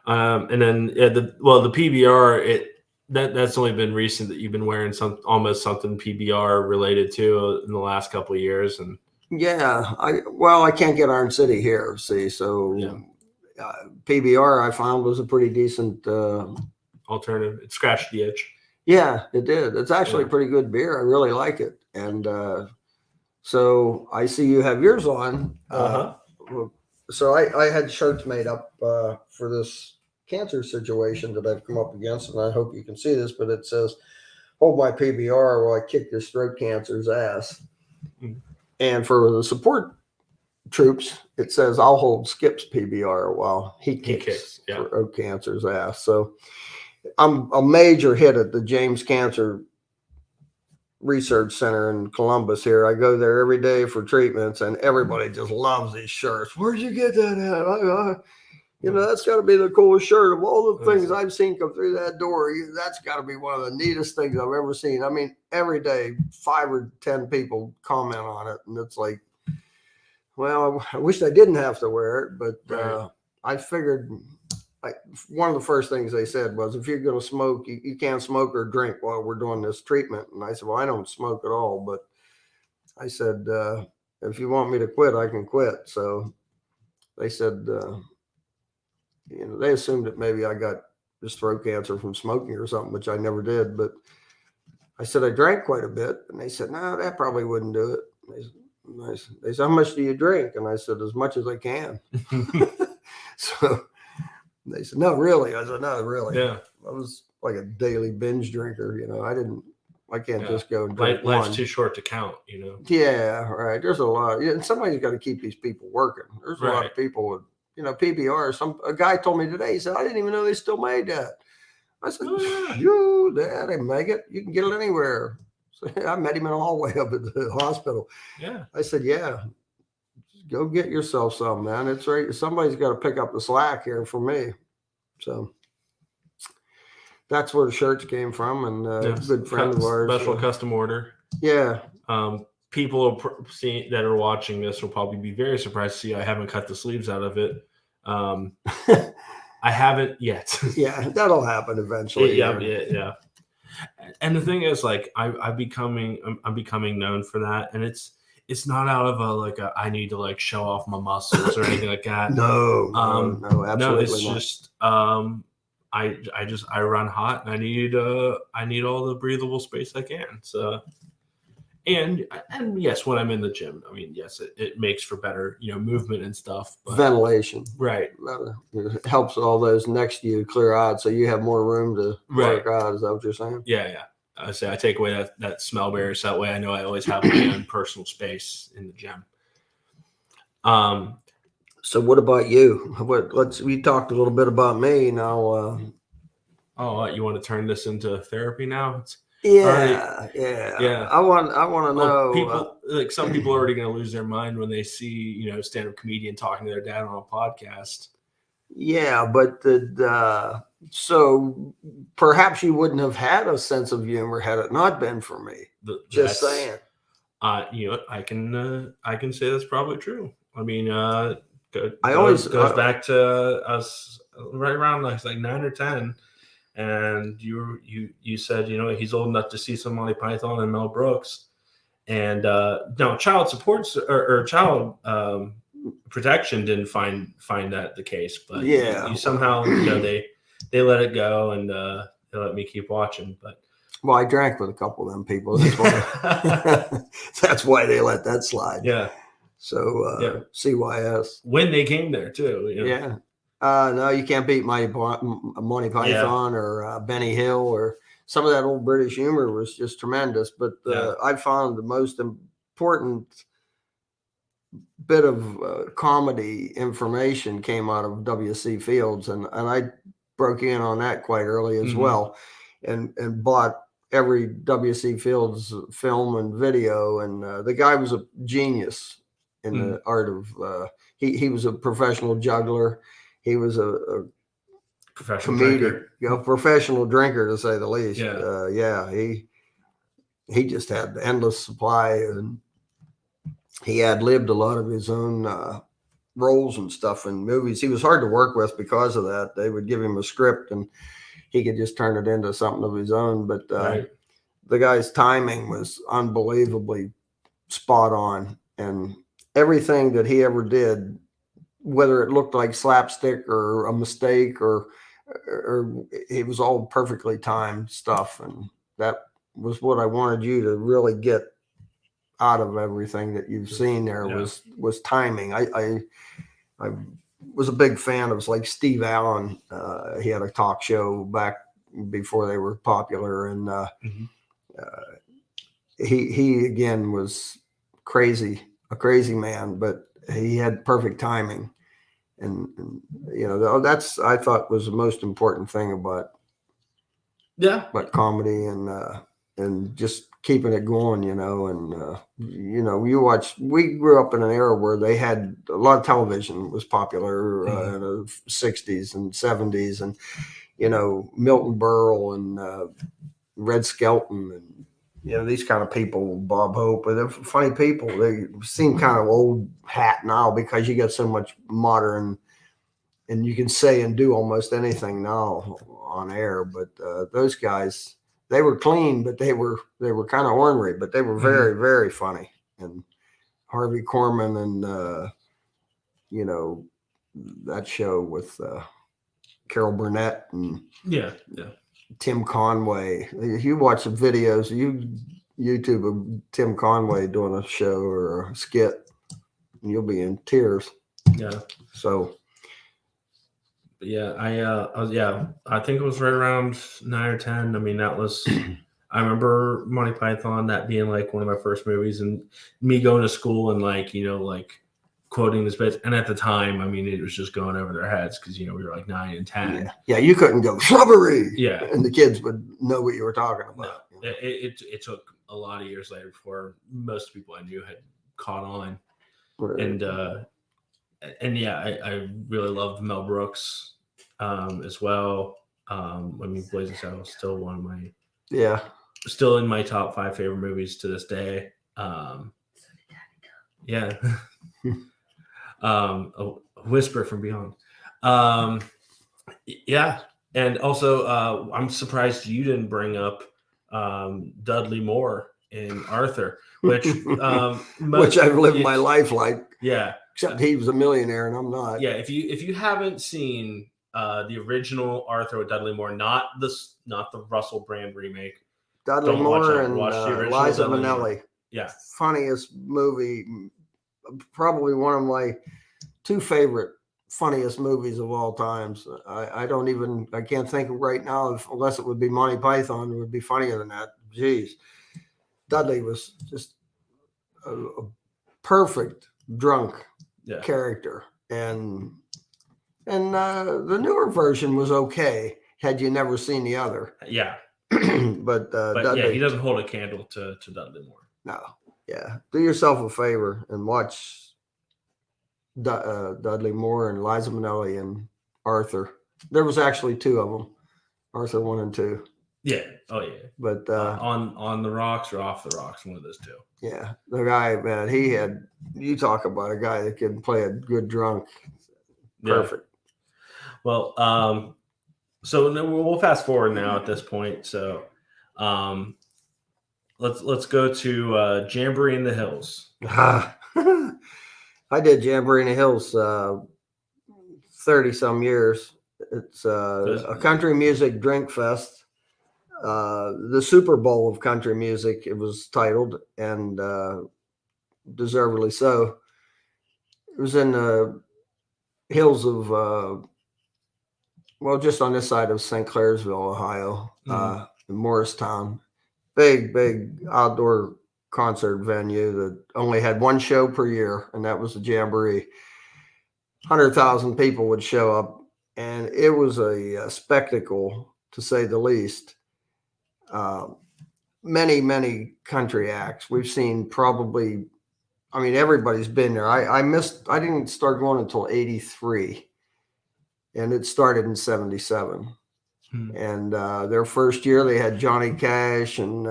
And then the PBR, that's only been recent that you've been wearing almost something PBR related to in the last couple of years. And yeah, I can't get Iron City here, see, so PBR I found was a pretty decent alternative. It scratched the itch. Yeah, it did. It's actually a pretty good beer. I really like it. And so I see you have yours on. So I had shirts made up for this cancer situation that I've come up against, and I hope you can see this, but it says, hold my PBR while I kick this throat cancer's ass. And for the support troops, it says, I'll hold Skip's PBR while he kicks throat cancer's ass. So I'm a major hit at the James Cancer Research Center in Columbus here. I go there every day for treatments, and everybody just loves these shirts. Where'd you get that at? You know, that's got to be the coolest shirt of all the things I've seen come through that door. That's got to be one of the neatest things I've ever seen. I mean, every day, 5 or 10 people comment on it, and it's like, well, I wish I didn't have to wear it, but I figured one of the first things they said was, if you're going to smoke, you can't smoke or drink while we're doing this treatment. And I said, well, I don't smoke at all, but I said, if you want me to quit, I can quit. So they said, you know, they assumed that maybe I got this throat cancer from smoking or something, which I never did. But I said, I drank quite a bit. And they said, no, that probably wouldn't do it. They said, how much do you drink? And I said, as much as I can. So they said, no, really? I said, no, really. Yeah. I was like a daily binge drinker, you know. I can't just go and drink Life's one. too short to count, you know. Yeah, right. There's a lot. And somebody's got to keep these people working. There's a lot of people with, you know, PBR. A guy told me today, he said, I didn't even know they still made that. I said, they make it. You can get it anywhere. So I met him in a hallway up at the hospital. Yeah. I said, yeah. Go get yourself some, man. It's right. Somebody's got to pick up the slack here for me. So that's where the shirts came from. And a good friend of ours. Special custom order. Yeah. People that are watching this will probably be very surprised to see I haven't cut the sleeves out of it. I haven't yet. Yeah, that'll happen eventually. Yeah. And the thing is, like, I'm becoming known for that, and it's not out of I need to like show off my muscles or anything like that. No, absolutely no. It's not. just I run hot and I need all the breathable space I can. So, and yes, when I'm in the gym, I mean, yes, it makes for better, you know, movement and stuff. But, ventilation, right? It helps all those next to you clear out, so you have more room to work out. Is that what you're saying? Yeah. I say I take away that smell barrier, so that way I know I always have my own personal space in the gym. So what about you? We talked a little bit about me now. You want to turn this into therapy now? Yeah. I want to know. People like some people are already going to lose their mind when they see, you know, stand-up comedian talking to their dad on a podcast. Yeah, but so perhaps you wouldn't have had a sense of humor had it not been for me. Just saying. You know, I can say that's probably true. I mean, goes back to us right around like 9 or 10, and you said, you know, he's old enough to see some Monty Python and Mel Brooks, and no, child supports or child protection didn't find that the case, but you somehow, you know, they let it go, and let me keep watching. But Well, I drank with a couple of them people. That's why, that's why they let that slide. yeah, So Yeah. CYS. when they came there too. You know? Yeah. No, you can't beat Monty Python or Benny Hill, or some of that old British humor was just tremendous. But I found the most important bit of comedy information came out of W.C. Fields, and I broke in on that quite early as well, and bought every W.C. Fields film and video. And the guy was a genius in the art of. He was a professional juggler. He was a Professional comedic, drinker. Professional drinker, to say the least. Yeah. He just had endless supply, and he had lived a lot of his own roles and stuff in movies. He was hard to work with because of that. They would give him a script, and he could just turn it into something of his own. But the guy's timing was unbelievably spot on, and everything that he ever did, whether it looked like slapstick or a mistake or it was all perfectly timed stuff. And that was what I wanted you to really get out of everything that you've seen there. Was timing. I was a big fan of, like, Steve Allen. He had a talk show back before they were popular, and he again was a crazy man, but he had perfect timing. And that's, I thought, was the most important thing about comedy and just keeping it going, and we grew up in an era where they had a lot of television was popular in the 60s and 70s, and Milton Berle and Red Skelton, and these kind of people, Bob Hope, but they're funny people. They seem kind of old hat now because you got so much modern, and you can say and do almost anything now on air. But those guys, they were clean, but they were kind of ornery, but they were very, very funny. And Harvey Korman, and that show with Carol Burnett and Tim Conway. If you watch the videos, YouTube of Tim Conway doing a show or a skit, you'll be in tears. Yeah. So. Yeah, I think it was right around 9 or 10. I mean, that was, I remember Monty Python, that being like one of my first movies, and me going to school and like quoting this bit. And at the time, I mean, it was just going over their heads because, we were like 9 and 10. Yeah, you couldn't go shrubbery. Yeah. And the kids would know what you were talking about. No, it took a lot of years later before most people I knew had caught on. Right. And I really loved Mel Brooks as well. I mean, Blazing Saddles is still one of my still in my top 5 favorite movies to this day. A Whisper from Beyond. And also I'm surprised you didn't bring up Dudley Moore in Arthur, which which I've lived my life like. Yeah. Except he was a millionaire and I'm not. Yeah, if you haven't seen the original Arthur with Dudley Moore, not the Russell Brand remake, Dudley Moore and Liza Minnelli. Yeah, funniest movie, probably one of my 2 favorite funniest movies of all times. I can't think of right now, unless it would be Monty Python, it would be funnier than that. Jeez, Dudley was just a perfect drunk character, and the newer version was okay had you never seen the other. But Dudley, he doesn't hold a candle to Dudley Moore. No. Do yourself a favor and watch Dudley Moore and Liza Minnelli and Arthur. There was actually 2 of them, Arthur 1 and 2. Yeah. Oh yeah. But on the rocks or off the rocks, one of those 2. Yeah, the guy, man, you talk about a guy that can play a good drunk. Perfect. Well, so we'll fast forward now at this point. So, let's go to Jamboree in the Hills. I did Jamboree in the Hills 30 some years. It's a country music drink fest. the Super Bowl of country music, it was titled, and deservedly so. It was in the hills of, well, just on this side of St. Clairsville, Ohio, in Morristown. Big outdoor concert venue that only had one show per year, and that was the Jamboree. 100,000 people would show up, and it was a spectacle, to say the least. Many country acts. We've seen probably, I mean, everybody's been there. I didn't start going until 83, and it started in 77. And their first year, they had Johnny Cash and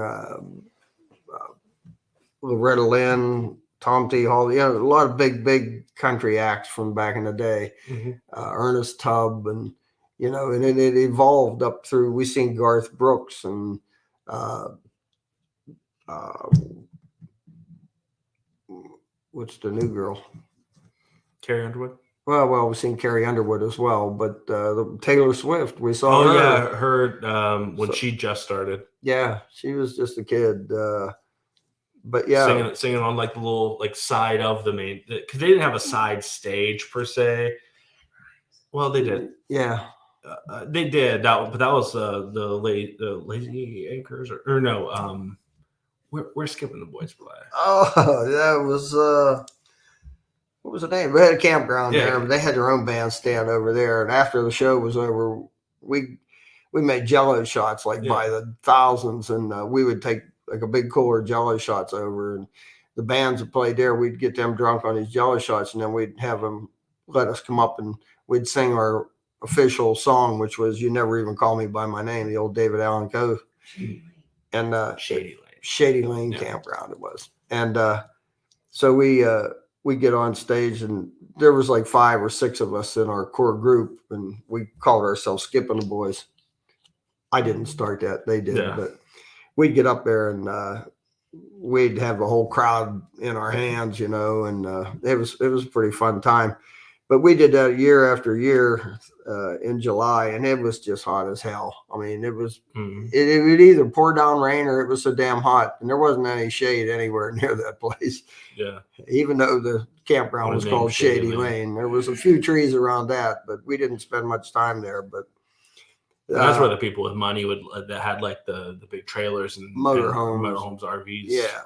Loretta Lynn, Tom T. Hall, a lot of big country acts from back in the day. Ernest Tubb, and and it evolved up through. We seen Garth Brooks and what's the new girl? Carrie Underwood. Well, we've seen Carrie Underwood as well, but Taylor Swift, we saw Oh her. yeah, her when she just started. Yeah, she was just a kid. But yeah, singing on like the little like side of the main, because they didn't have a side stage per se. Well, they did. Yeah, they did that, but that was the Lazy Acres or no. We're skipping the boys play. Oh, that was what was the name? We had a campground there. They had their own bandstand over there, and after the show was over, we made Jello shots by the thousands, and we would take like a big cooler of Jello shots over, and the bands that played there, we'd get them drunk on these Jello shots, and then we'd have them let us come up and we'd sing our official song, which was "You Never Even Call Me by My Name," the old David Allen Coe, and Shady Lane Campground it was, and so we get on stage, and there was like 5 or 6 of us in our core group, and we called ourselves Skipping the Boys. I didn't start that; they did, but we'd get up there and we'd have the whole crowd in our hands, and it was a pretty fun time. But we did that year after year in July, and it was just hot as hell. I mean, it was it would either pour down rain or it was so damn hot, and there wasn't any shade anywhere near that place. Yeah, even though the campground was called Shady Lane, there was a few trees around that, but we didn't spend much time there. But that's where the people with money that had like the big trailers and motorhomes, RVs. Yeah.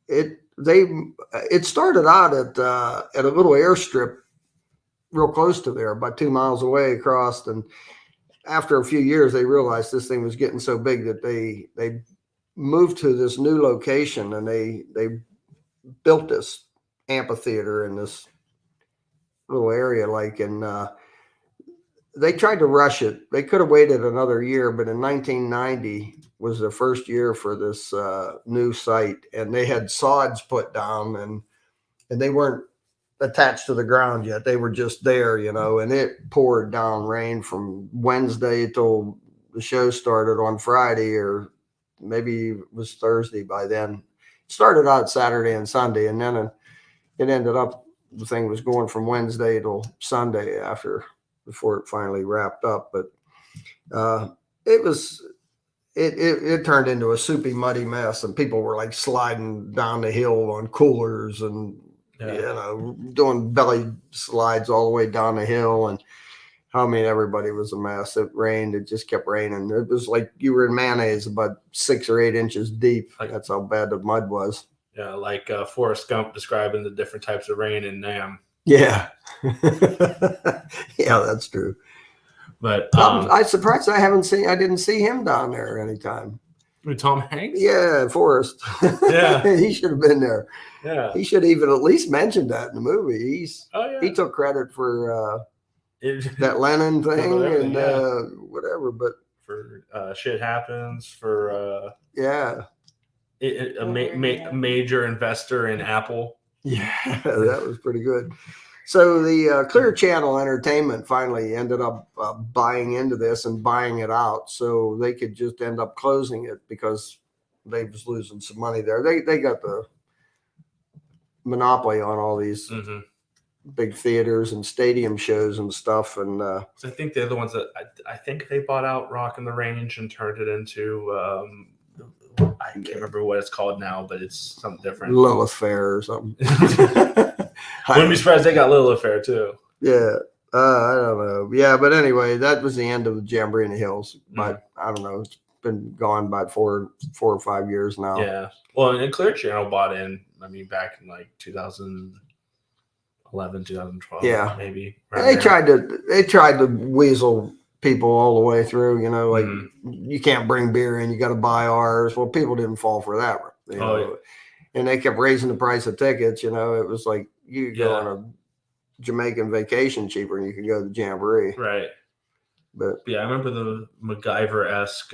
It started out at a little airstrip real close to there, about 2 miles away across. And after a few years, they realized this thing was getting so big that they moved to this new location, and they built this amphitheater in this little area, and they tried to rush it. They could have waited another year, but in 1990 was the first year for this new site, and they had sods put down, and they weren't attached to the ground yet. They were just there, and it poured down rain from Wednesday till the show started on Friday, or maybe it was Thursday by then. It started out Saturday and Sunday, and then it ended up, the thing was going from Wednesday till Sunday before it finally wrapped up. But it turned into a soupy, muddy mess, and people were like sliding down the hill on coolers and doing belly slides all the way down the hill. And I mean, everybody was a mess. It rained. It just kept raining. It was like you were in mayonnaise about 6 or 8 inches deep. That's how bad the mud was. Yeah, like Forrest Gump describing the different types of rain in Nam. Yeah. Yeah, that's true. But I'm surprised I didn't see him down there anytime. Tom Hanks? Yeah, Forrest. Yeah. He should have been there. Yeah. He should have even at least mentioned that in the movie. He took credit for that Lennon thing and whatever, but for Shit Happens, for a major investor in Apple. Yeah, that was pretty good. So the Clear Channel Entertainment finally ended up buying into this and buying it out, so they could just end up closing it because they was losing some money there. They got the monopoly on all these big theaters and stadium shows and stuff. And I think they're the ones that I think they bought out Rock in the Range and turned it into I can't remember what it's called now, but it's something different. Lilith Fair or something. Wouldn't be surprised they got Lilith Fair too. Yeah. I don't know. Yeah, but anyway, that was the end of the Jamboree in the Hills. But I don't know. It's been gone about 4 or 5 years now. Yeah. Well, and Clear Channel bought in, I mean, back in like 2011, 2012. Yeah. Maybe. They tried to weasel people all the way through, like you can't bring beer in, you got to buy ours. Well, people didn't fall for that. Yeah. And they kept raising the price of tickets. It was like you could go on a Jamaican vacation cheaper and you could go to the Jamboree. Right. But yeah, I remember the MacGyver-esque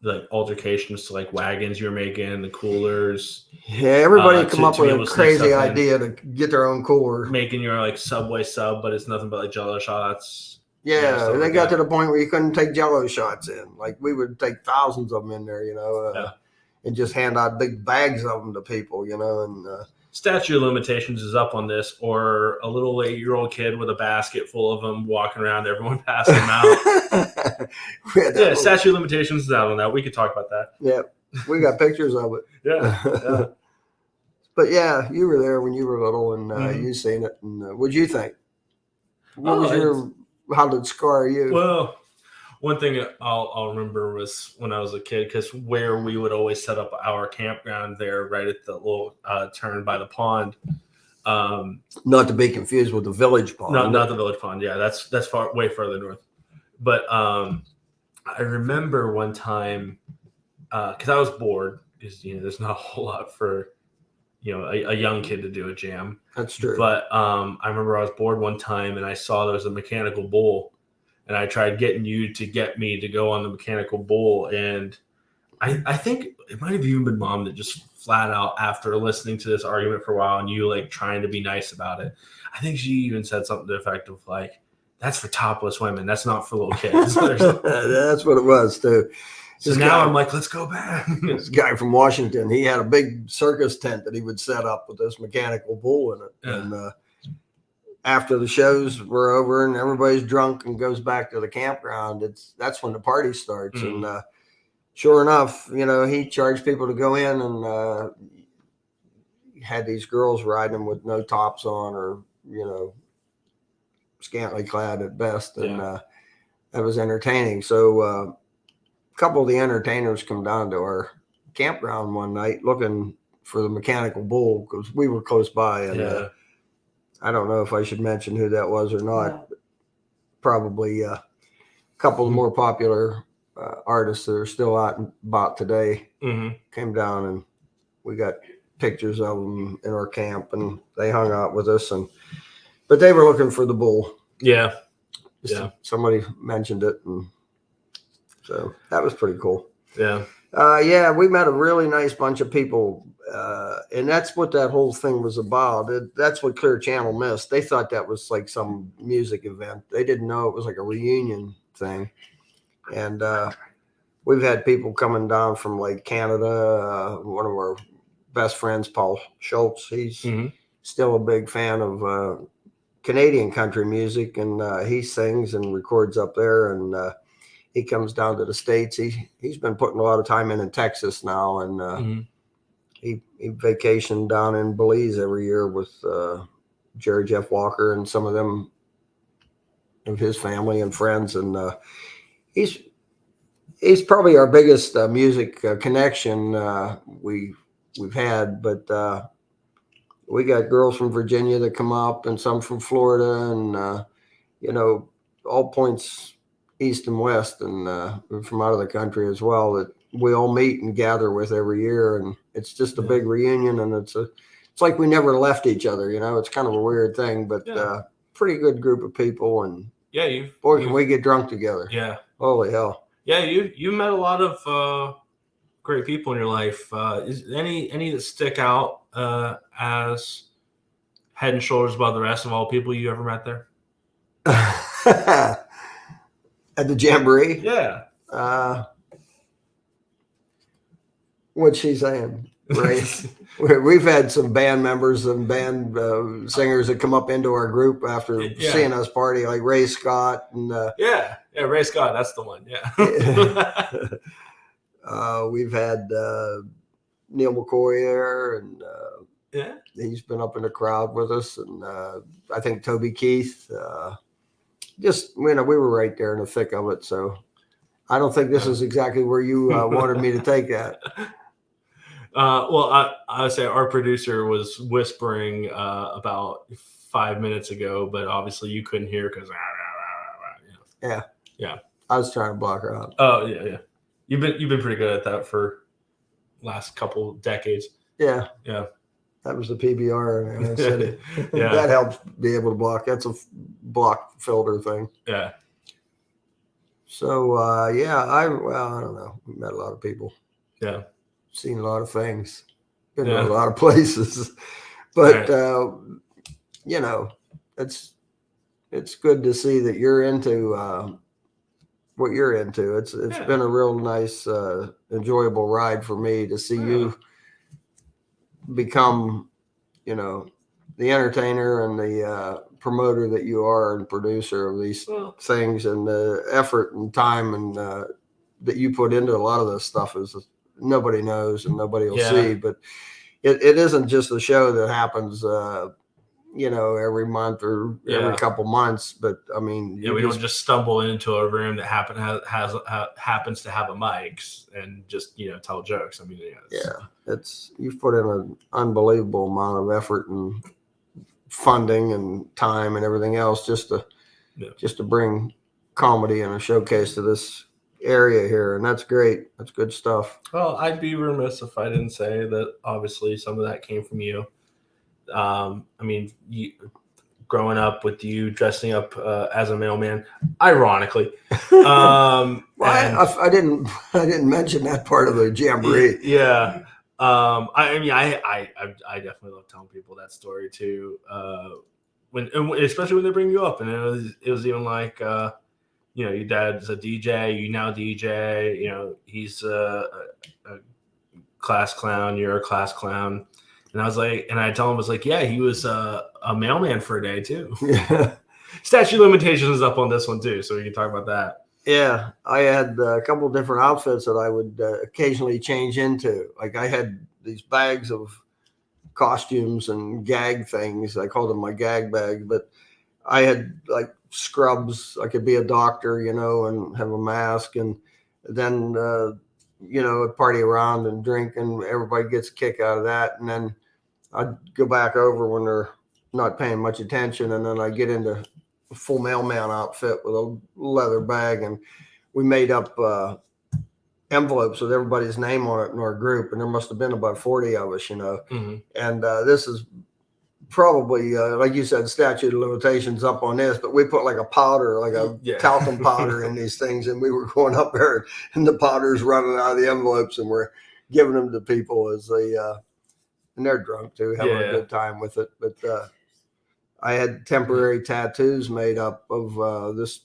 like altercations to like wagons you were making, the coolers. Yeah, everybody come up with a crazy idea to get their own cooler. Making your like Subway sub, but it's nothing but like Jello shots. Yeah, they got to the point where you couldn't take Jello shots in. Like we would take thousands of them in there, and just hand out big bags of them to people, and statute of limitations is up on this, or a little 8-year-old kid with a basket full of them walking around, everyone passing them out. Yeah, statute of limitations is out on that. We could talk about that. Yeah, we got pictures of it. Yeah. But yeah, you were there when you were little, and you seen it. And what'd you think? How did it scar you? Well, one thing I'll remember was when I was a kid, because where we would always set up our campground there, right at the little turn by the pond. Not to be confused with the village pond. Not the village pond. Yeah, that's way further north. But I remember one time because I was bored, because there's not a whole lot for a young kid to do a jam. That's true. But I remember I was bored one time and I saw there was a mechanical bull. And I tried getting you to get me to go on the mechanical bull. And I think it might have even been Mom that just flat out, after listening to this argument for a while and you like trying to be nice about it, I think she even said something to the effect of like, that's for topless women. That's not for little kids. That's what it was too. So now I'm like, let's go back. This guy from Washington, he had a big circus tent that he would set up with this mechanical bull in it. Yeah. And after the shows were over and everybody's drunk and goes back to the campground, that's when the party starts. And sure enough, he charged people to go in, and had these girls riding them with no tops on, or scantily clad at best, and that was entertaining. So a couple of the entertainers come down to our campground one night looking for the mechanical bull, because we were close by, and I don't know if I should mention who that was or not. But probably a couple of more popular artists that are still out and about today came down, and we got pictures of them in our camp, and they hung out with us. But they were looking for the bull. Yeah. Somebody mentioned it, and so that was pretty cool. Yeah. We met a really nice bunch of people. And that's what that whole thing was about. That's what Clear Channel missed. They thought that was like some music event. They didn't know it was like a reunion thing. And we've had people coming down from like Canada. One of our best friends, Paul Schultz, he's still a big fan of Canadian country music, and he sings and records up there. And he comes down to the States. He's been putting a lot of time in Texas now, and he vacationed down in Belize every year with Jerry Jeff Walker and some of them, of his family and friends. And he's probably our biggest music connection we've had. But we got girls from Virginia that come up, and some from Florida, and all points east and west, and from out of the country as well, that we all meet and gather with every year. And it's just a big reunion, and it's like we never left each other. It's kind of a weird thing, but pretty good group of people. And can we get drunk together? Yeah. Holy hell. Yeah. You met a lot of great people in your life. Is any that stick out as head and shoulders above the rest of all people you ever met there? At the Jamboree? Yeah. What's she saying? Right. We've had some band members and band singers that come up into our group after seeing us party, like Ray Scott and yeah, Ray Scott, that's the one. Yeah. We've had Neil McCoy there, and yeah, he's been up in the crowd with us, and I think Toby Keith. Just we were right there in the thick of it, so I don't think this is exactly where you wanted me to take that. Well, I would say our producer was whispering about 5 minutes ago, but obviously you couldn't hear because. Yeah. I was trying to block her out. Oh yeah. You've been pretty good at that for last couple decades. Yeah. Yeah. That was the PBR in City. Yeah. That helps be able to block. That's a block filter thing. Yeah. So I don't know. We met a lot of people. Yeah. Seen a lot of things. Been to a lot of places. But it's good to see that you're into what you're into. It's been a real nice, enjoyable ride for me to see you become, the entertainer and the promoter that you are and producer of these things, and the effort and time and that you put into a lot of this stuff is nobody knows and nobody will see. But it isn't just a show that happens every month or every couple months, but I mean, we don't just stumble into a room that happens to have a mics and just tell jokes. I mean, you've put in an unbelievable amount of effort and funding and time and everything else just to bring comedy and a showcase to this area here, and that's great. That's good stuff. Well, I'd be remiss if I didn't say that obviously some of that came from you. I mean, growing up with you dressing up as a mailman, ironically. I didn't mention that part of the jamboree. Yeah. I mean, I definitely love telling people that story too. Especially when they bring you up, and it was even like, your dad's a DJ, you now DJ. He's a class clown, you're a class clown. And I was like, and I tell him, I was like, yeah, he was a mailman for a day too. Yeah. Statute of limitations is up on this one too, so we can talk about that. Yeah, I had a couple of different outfits that I would occasionally change into. Like I had these bags of costumes and gag things. I called them my gag bag, but I had like scrubs. I could be a doctor, and have a mask, and then party around and drink, and everybody gets a kick out of that. And then I'd go back over when they're not paying much attention, and then I get into a full mailman outfit with a leather bag, and we made up envelopes with everybody's name on it in our group, and there must have been about 40 of us, Mm-hmm. And this is probably like you said, statute of limitations up on this, but we put like a powder, like a talcum powder in these things, and we were going up there and the powder's running out of the envelopes, and we're giving them to people as they and they're drunk too, having a good time with it. But I had temporary tattoos made up of this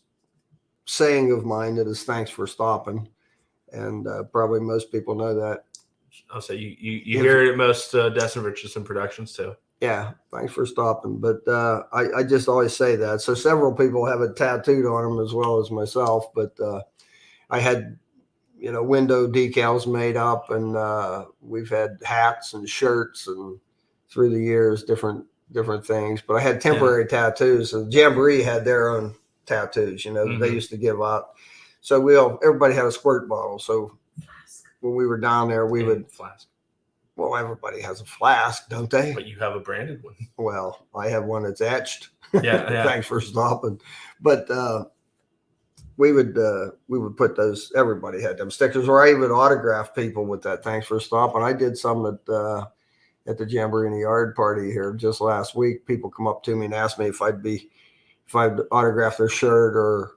saying of mine that is "thanks for stopping," and probably most people know that. I'll say you hear it at most Destin Richardson productions too. Yeah, thanks for stopping. But I just always say that. So several people have it tattooed on them as well as myself. But I had, window decals made up, and we've had hats and shirts, and through the years, different things. But I had temporary tattoos. And Jamboree had their own tattoos, that they used to give out. So everybody had a squirt bottle. So when we were down there, we would flask. Well, everybody has a flask, don't they? But you have a branded one. Well, I have one that's etched. Yeah. Thanks for stopping. But we would put those. Everybody had them stickers, or I even autographed people with that. Thanks for stopping. I did some at the Jamboree in the Yard party here just last week. People come up to me and ask me if I'd autograph their shirt or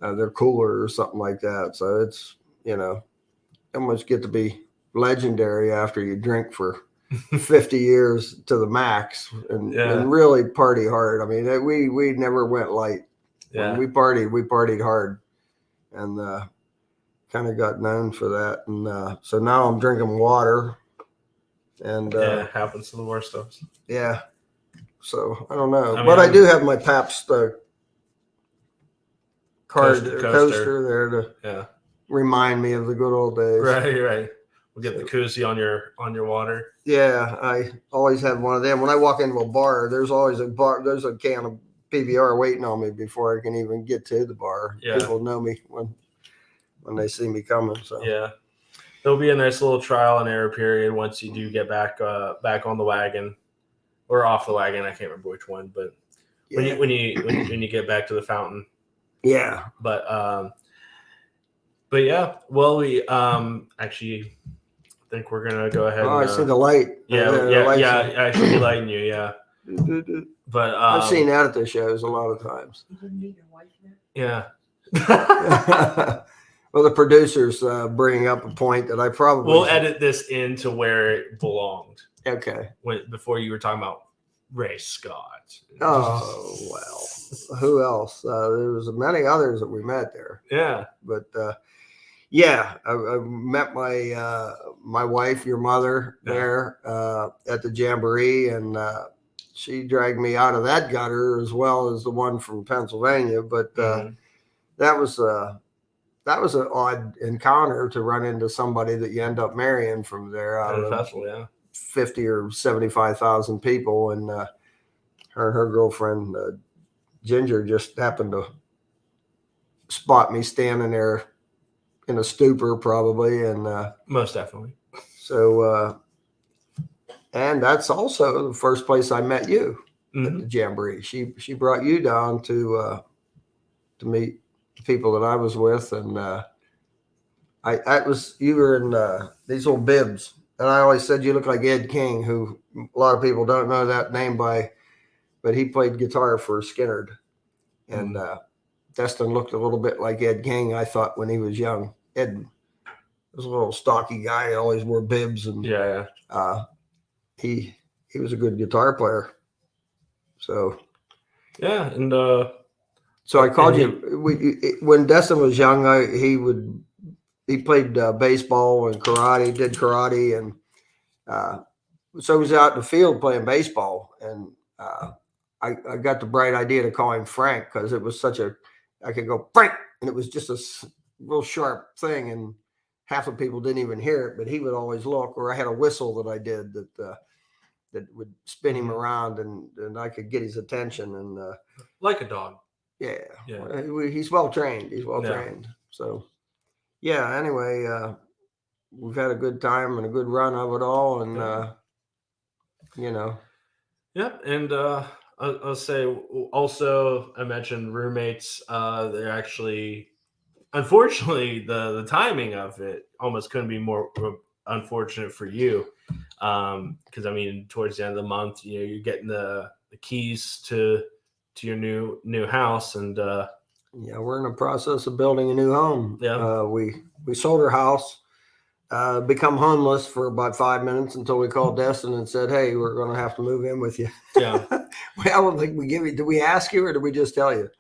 their cooler or something like that. So it's almost get to be legendary after you drink for 50 years to the max and really party hard. I mean, we never went light. Yeah. When we partied hard, and kind of got known for that. And so now I'm drinking water And Yeah, it happens to the worst of us. yeah. So I don't know, I mean, but I do have my Pabst Coaster. coaster there to Yeah. remind me of the good old days. Right. We'll get the koozie on your water. Yeah, I always have one of them. When I walk into a bar, there's a can of PBR waiting on me before I can even get to the bar. Yeah. People know me when they see me coming. So Yeah. There'll be a nice little trial and error period once you do get back on the wagon or off the wagon. I can't remember which one, but yeah. when you get back to the fountain. Yeah. But yeah, well, we actually think we're gonna go ahead. Oh, and, I see the light. I should be lighting you. Yeah, but I've seen that at the shows a lot of times. Yeah. Well, the producers bringing up a point that I probably We'll edit this into where it belonged. Okay. Before you were talking about Ray Scott. Oh well, who else? There was many others that we met there. Yeah, but yeah, I met my wife, your mother, there at the Jamboree, and she dragged me out of that gutter as well as the one from Pennsylvania. But that was an odd encounter to run into somebody that you end up marrying from there out of the festival, 50 or 75,000 people, and her and her girlfriend Ginger just happened to spot me standing there in a stupor, probably, and most definitely. So, and that's also the first place I met you at the Jamboree. She brought you down to meet the people that I was with, and you were in these old bibs, and I always said you look like Ed King, who a lot of people don't know that name by, but he played guitar for Skinnerd, and Destin looked a little bit like Ed King, I thought, when he was young. Ed was a little stocky guy, always wore bibs, and he was a good guitar player. So yeah, and so I called you when Destin was young. He played baseball and karate, did karate, and so he was out in the field playing baseball, and I got the bright idea to call him Frank because it was I could go Frank, and it was just a real sharp thing, and half of people didn't even hear it, but he would always look. Or I had a whistle that I did that would spin him around, and I could get his attention, and like a dog. Yeah. He's well trained. So yeah. Anyway, we've had a good time and a good run of it all, and Yep, and I'll say also I mentioned roommates. They're actually, unfortunately, the timing of it almost couldn't be more unfortunate for you, because I mean, towards the end of the month, you're getting the keys to your new house, and yeah, we're in the process of building a new home. Yeah, we sold our house. Become homeless for about 5 minutes until we called Destin and said, "Hey, we're going to have to move in with you." Yeah. Well, I don't think we give you. Did we ask you or did we just tell you?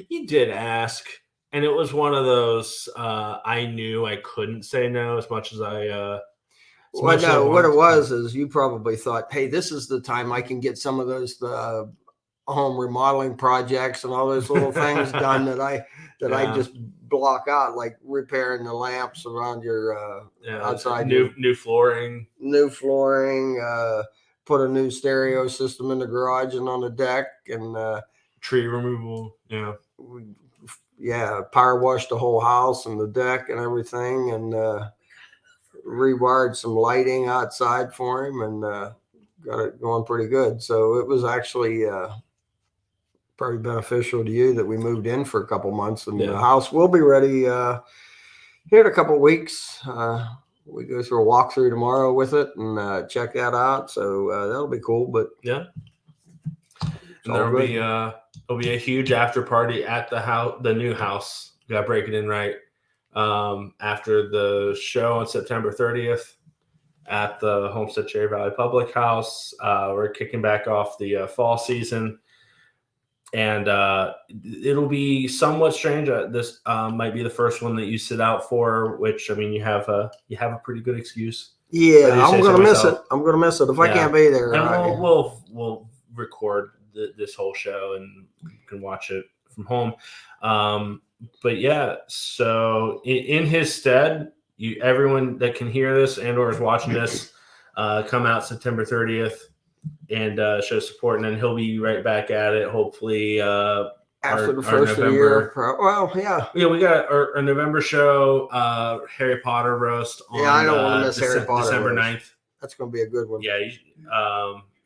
You did ask, and it was one of those. I knew I couldn't say no as much as I. Well, no, what it was is you probably thought, "Hey, this is the time I can get some of those home remodeling projects and all those little things done that I just block out, like repairing the lamps around your outside, new flooring, put a new stereo system in the garage and on the deck, and tree removal, power washed the whole house and the deck and everything, and rewired some lighting outside for him, and got it going pretty good. So it was actually probably beneficial to you that we moved in for a couple months, and the house will be ready here in a couple weeks. We go through a walkthrough tomorrow with it and check that out. So that'll be cool. But and there'll be a huge after party at the new house. We got to break it in right after the show on September 30th at the Homestead Cherry Valley Public House. We're kicking back off the fall season. And it'll be somewhat strange. This might be the first one that you sit out for, which, I mean, you have a pretty good excuse. Yeah, I do I'm say so gonna miss it. myself. I'm gonna miss it if I Yeah. can't be there. And we'll record this whole show, and you can watch it from home. But yeah, so in his stead, everyone that can hear this and or is watching this, come out September 30th and show support, and then he'll be right back at it. Hopefully, after the our first of the year. Well, yeah. Yeah, we got our November show, Harry Potter roast on Yeah, I don't want to miss Harry Potter December roast. 9th. That's going to be a good one. Yeah.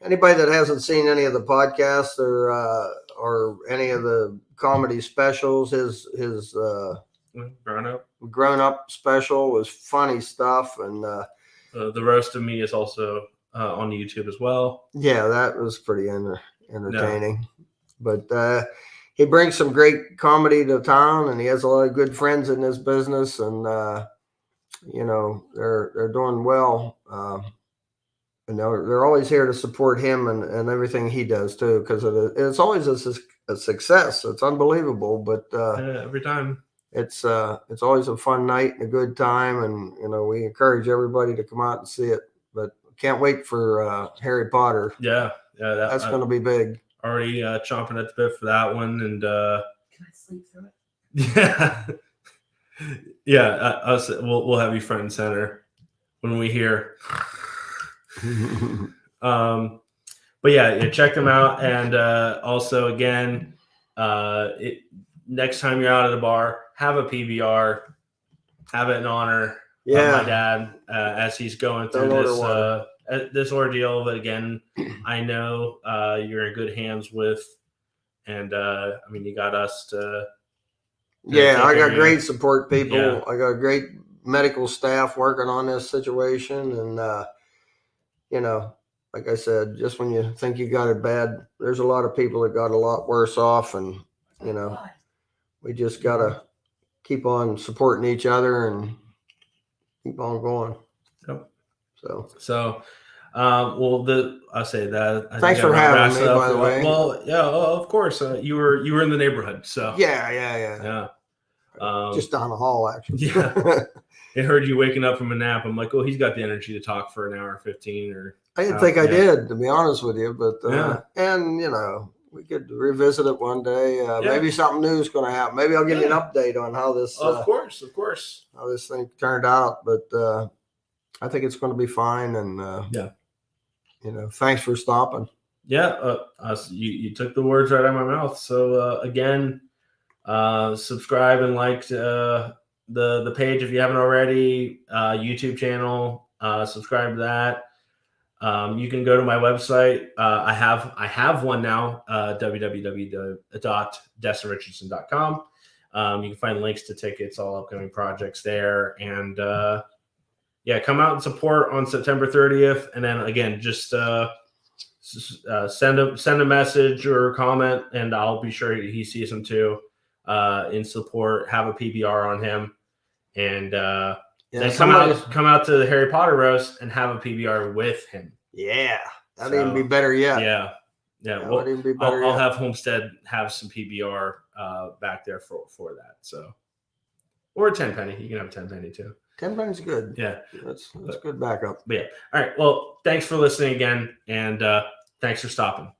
Anybody that hasn't seen any of the podcasts or any of the comedy specials, his grown up special was funny stuff, and the roast of me is also on YouTube as well. Yeah, that was pretty entertaining. No. But he brings some great comedy to town, and he has a lot of good friends in this business, and they're doing well. And they're always here to support him and everything he does too, because it's always a success. It's unbelievable, but every time it's always a fun night and a good time, and we encourage everybody to come out and see it. But can't wait for Harry Potter. Yeah, that's going to be big. Already chomping at the bit for that one, and can I sleep through it? Yeah, we'll have you front and center when we hear. But yeah, check them out, and also again, next time you're out at a bar, have a PBR, have it in honor of my dad as he's going through this ordeal. But again, I know you're in good hands with, and you got us to. I got great support people. Yeah. I got great medical staff working on this situation, and like I said, just when you think you got it bad, there's a lot of people that got a lot worse off, and we just gotta keep on supporting each other and keep on going. Yep. So I'll say that. Thanks for having me, by the way. Well, yeah, of course. You were in the neighborhood, so yeah. Just down the hall, actually. Yeah. I heard you waking up from a nap. I'm like, oh, he's got the energy to talk for an hour 15 or. I didn't think I did, to be honest with you, but and we could revisit it one day. Maybe something new is going to happen. Maybe I'll give you an update on how this. Of course, how this thing turned out, but I think it's going to be fine. And thanks for stopping. Yeah, you took the words right out of my mouth. So again, subscribe and like the page if you haven't already. YouTube channel, subscribe to that. You can go to my website. I have one now, www.destinrichardson.com. You can find links to tickets, all upcoming projects there. And come out and support on September 30th. And then again, just send a message or comment, and I'll be sure he sees them too. In support, have a PBR on him, and then come out to the Harry Potter roast and have a PBR with him. Yeah, that'd even be better yet. Yeah. Well, even be better I'll have Homestead have some PBR back there for that. So, or a 10 penny. You can have a 10 penny too. 10 penny's good. Yeah, that's good backup. But yeah. All right. Well, thanks for listening again, and thanks for stopping.